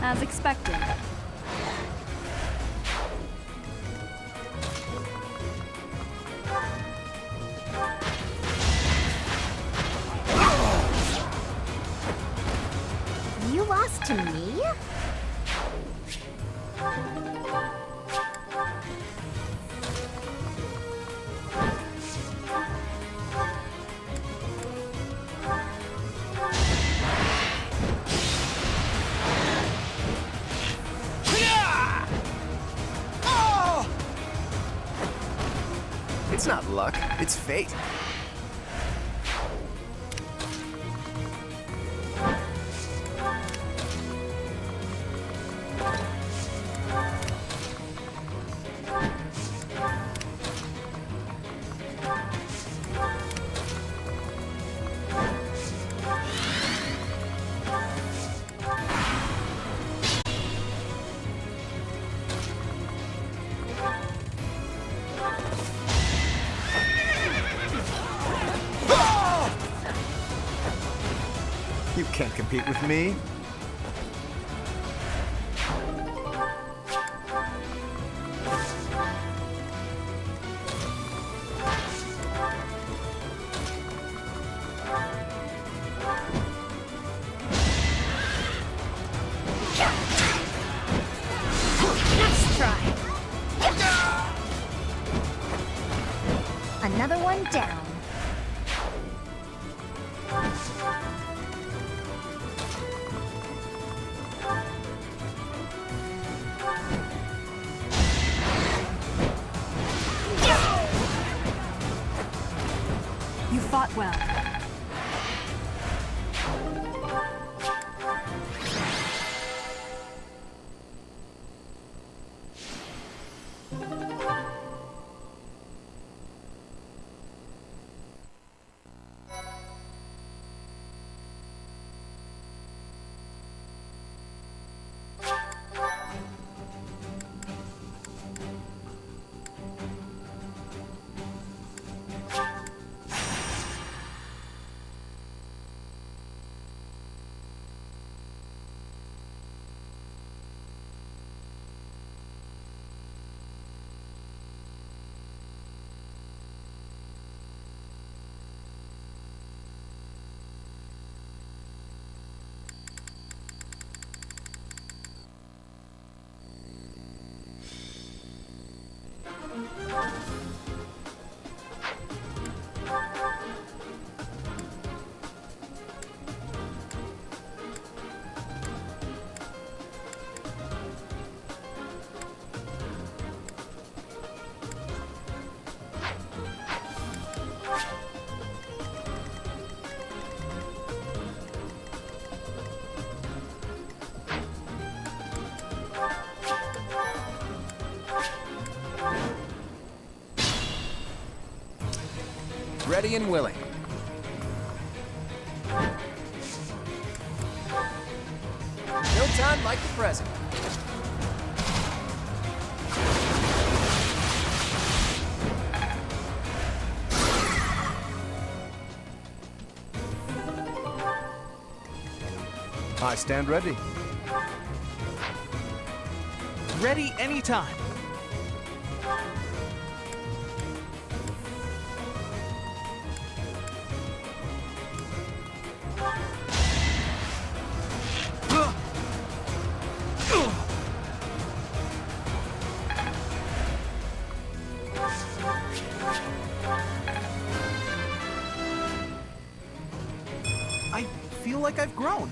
[SPEAKER 15] As expected.
[SPEAKER 12] You lost to me?
[SPEAKER 2] It's not luck, it's fate.
[SPEAKER 11] You can't compete with me.
[SPEAKER 12] Let's try. Another one down.
[SPEAKER 15] You fought well.
[SPEAKER 2] Ready and willing. No time like the present.
[SPEAKER 11] I stand ready.
[SPEAKER 4] Ready anytime. I feel like I've grown.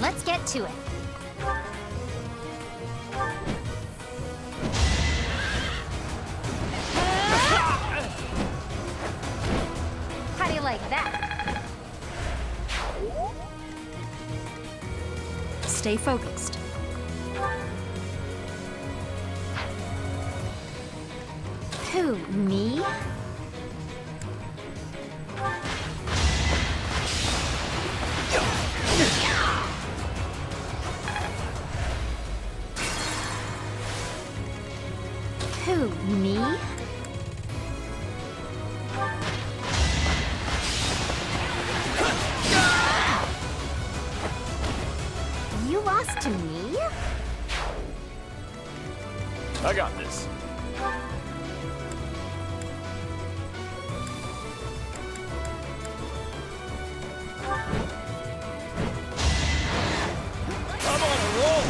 [SPEAKER 12] Let's get to it. How do you like that?
[SPEAKER 3] Stay focused.
[SPEAKER 12] Who, me? Who, me? You lost to me?
[SPEAKER 5] I got this. I'm on a roll!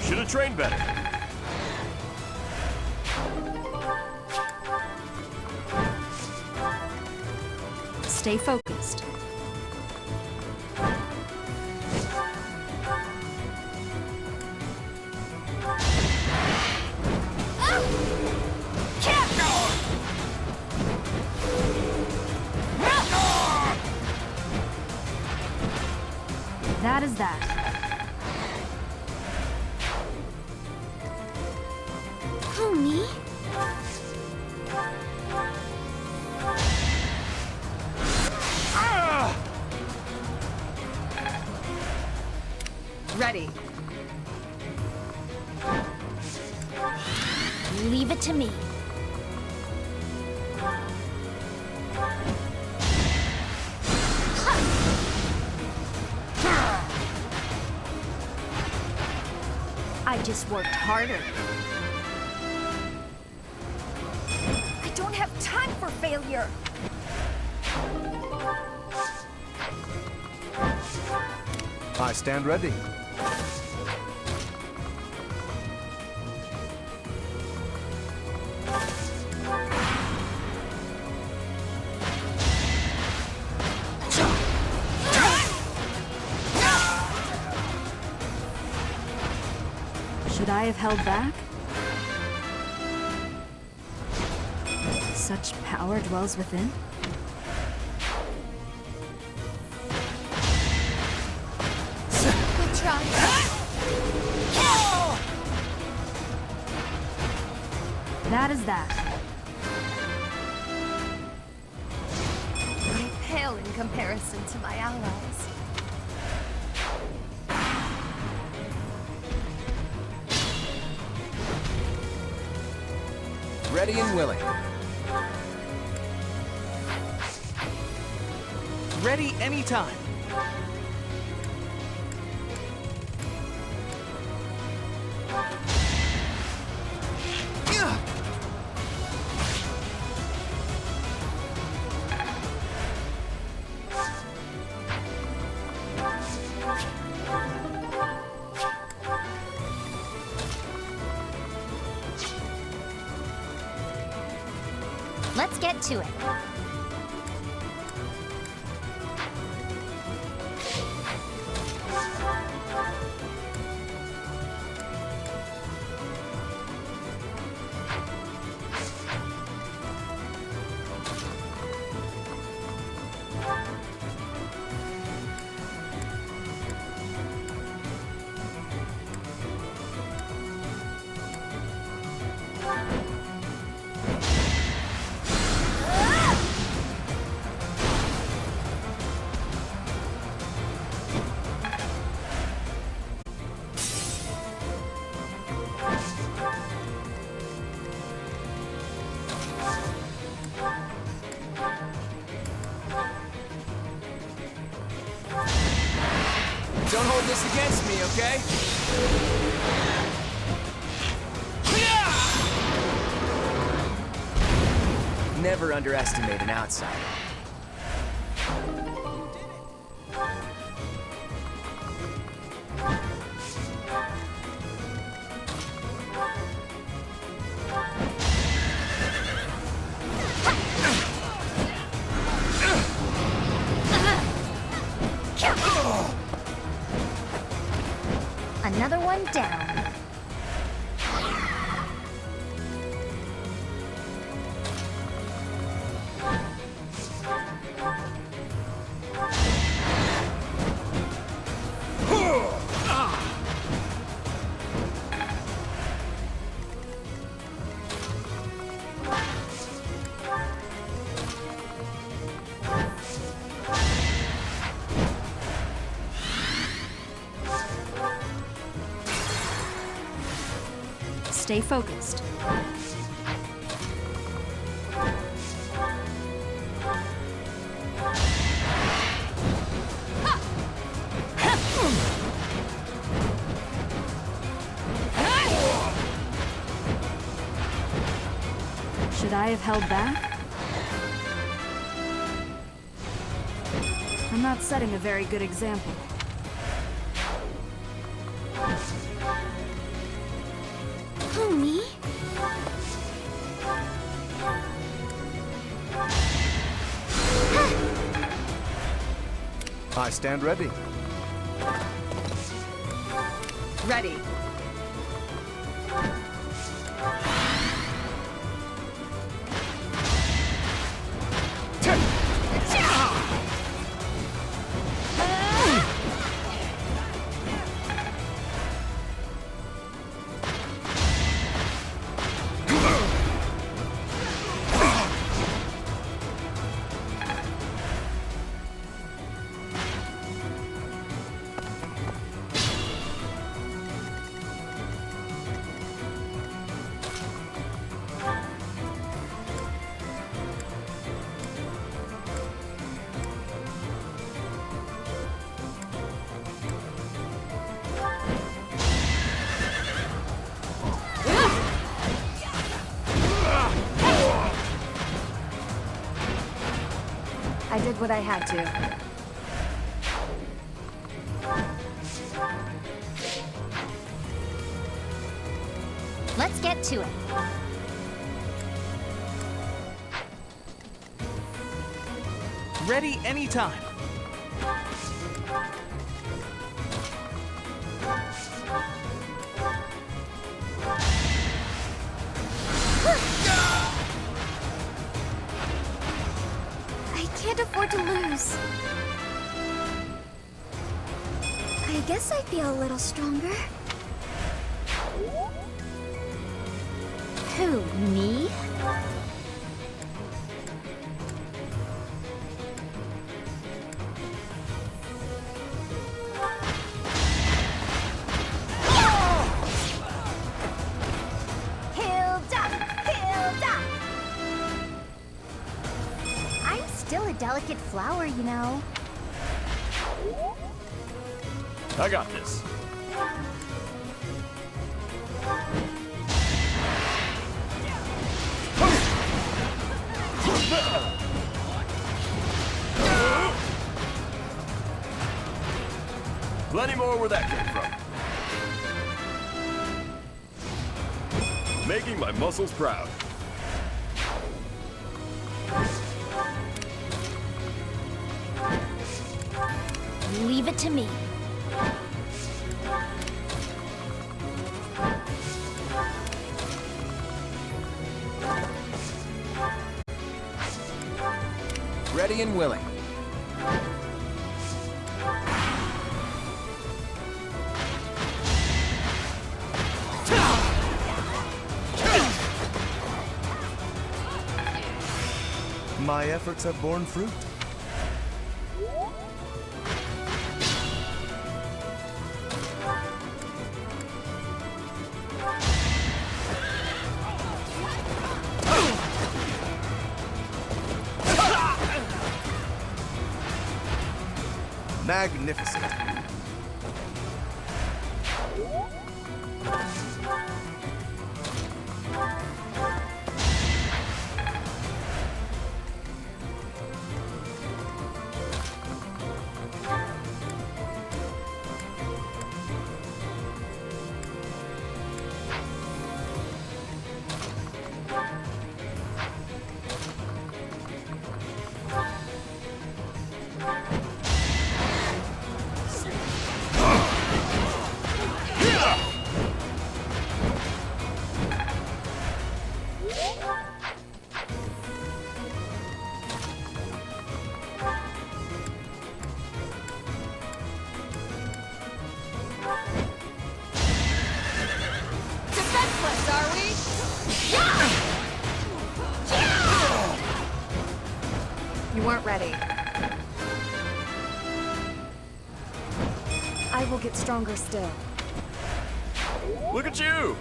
[SPEAKER 5] Should have trained better.
[SPEAKER 3] Stay focused. That is that.
[SPEAKER 12] Who, me?
[SPEAKER 3] Ready.
[SPEAKER 12] Leave it to me. I just worked harder. I don't have time for failure.
[SPEAKER 11] I stand ready.
[SPEAKER 3] Should I have held back? Such power dwells within?
[SPEAKER 12] Good try.
[SPEAKER 3] That is that.
[SPEAKER 9] I pale in comparison to my allies.
[SPEAKER 2] Ready and willing.
[SPEAKER 4] Ready anytime.
[SPEAKER 12] Let's get to it.
[SPEAKER 2] Don't hold this against me, okay? Never underestimate an outsider.
[SPEAKER 1] Another one down.
[SPEAKER 3] Stay focused. Should I have held back? I'm not setting a very good example.
[SPEAKER 12] Who, me?
[SPEAKER 11] I stand ready.
[SPEAKER 3] Ready.
[SPEAKER 1] I did what I had to. Let's get to it.
[SPEAKER 4] Ready anytime.
[SPEAKER 12] I can't afford to lose. I guess I feel a little stronger.
[SPEAKER 1] Who, me? Still a delicate flower, you know.
[SPEAKER 5] I got this. Plenty more where that came from. Making my muscles proud.
[SPEAKER 1] Leave it to me.
[SPEAKER 2] Ready and willing.
[SPEAKER 11] My efforts have borne fruit. Magnificent.
[SPEAKER 3] ready. I will get stronger still.
[SPEAKER 5] Look at you!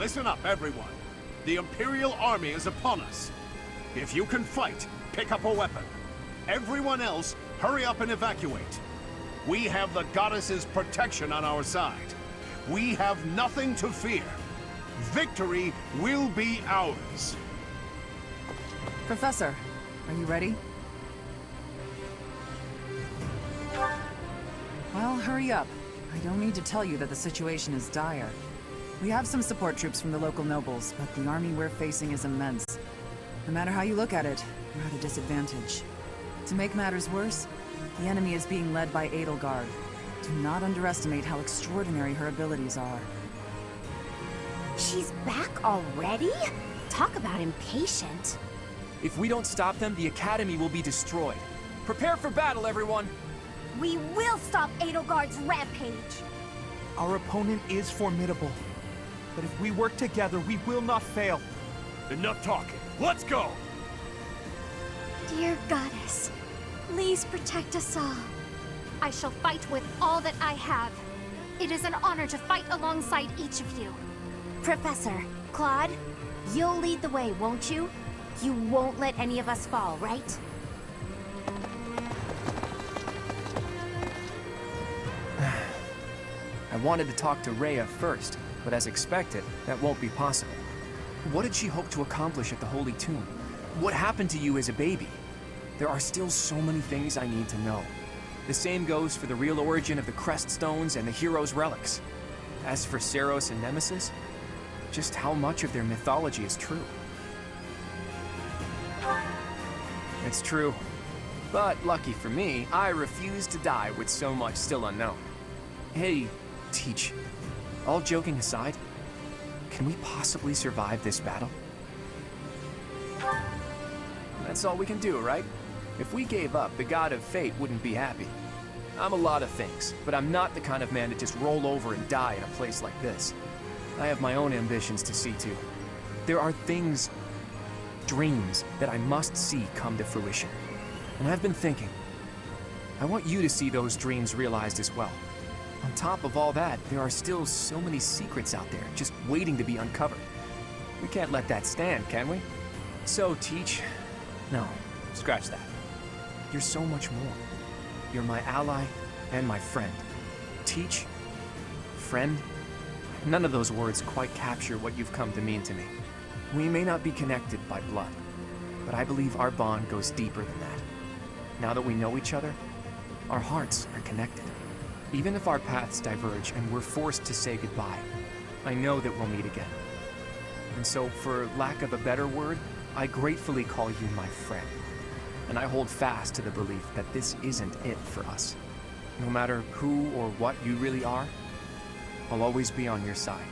[SPEAKER 6] Listen up, everyone. The Imperial Army is upon us. If you can fight, pick up a weapon. Everyone else, hurry up and evacuate. We have the Goddess's protection on our side. We have nothing to fear. Victory will be ours.
[SPEAKER 14] Professor, are you ready? Well, hurry up. I don't need to tell you that the situation is dire. We have some support troops from the local nobles, but the army we're facing is immense. No matter how you look at it, we're at a disadvantage. To make matters worse, the enemy is being led by Edelgard. Do not underestimate how extraordinary her abilities are.
[SPEAKER 12] She's back already? Talk about impatient.
[SPEAKER 2] If we don't stop them, the Academy will be destroyed. Prepare for battle, everyone!
[SPEAKER 12] We will stop Edelgard's rampage!
[SPEAKER 4] Our opponent is formidable. But if we work together, we will not fail.
[SPEAKER 5] Enough talking. Let's go!
[SPEAKER 12] Dear Goddess, please protect us all. I shall fight with all that I have. It is an honor to fight alongside each of you. Professor, Claude, you'll lead the way, won't you? You won't let any of us fall, right?
[SPEAKER 2] I wanted to talk to Rhea first, but as expected, that won't be possible. What did she hope to accomplish at the Holy Tomb? What happened to you as a baby? There are still so many things I need to know. The same goes for the real origin of the Crest Stones and the Hero's Relics. As for Seros and Nemesis, just how much of their mythology is true? It's true. But lucky for me, I refuse to die with so much still unknown. Hey, Teach. All joking aside, can we possibly survive this battle? That's all we can do, right? If we gave up, the God of Fate wouldn't be happy. I'm a lot of things, but I'm not the kind of man to just roll over and die in a place like this. I have my own ambitions to see to. There are things, dreams, that I must see come to fruition. And I've been thinking, I want you to see those dreams realized as well. On top of all that, there are still so many secrets out there, just waiting to be uncovered. We can't let that stand, can we? So, Teach... No, scratch that. You're so much more. You're my ally and my friend. Teach? Friend? None of those words quite capture what you've come to mean to me. We may not be connected by blood, but I believe our bond goes deeper than that. Now that we know each other, our hearts are connected. Even if our paths diverge and we're forced to say goodbye, I know that we'll meet again. And so, for lack of a better word, I gratefully call you my friend. And I hold fast to the belief that this isn't it for us. No matter who or what you really are, I'll always be on your side.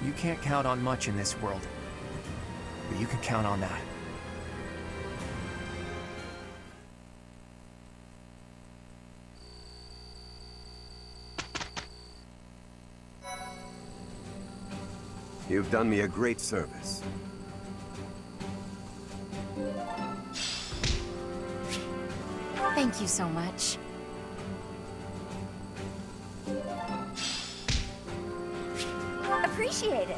[SPEAKER 2] You can't count on much in this world, but you can count on that.
[SPEAKER 20] You've done me a great service.
[SPEAKER 1] Thank you so much.
[SPEAKER 12] Appreciate it.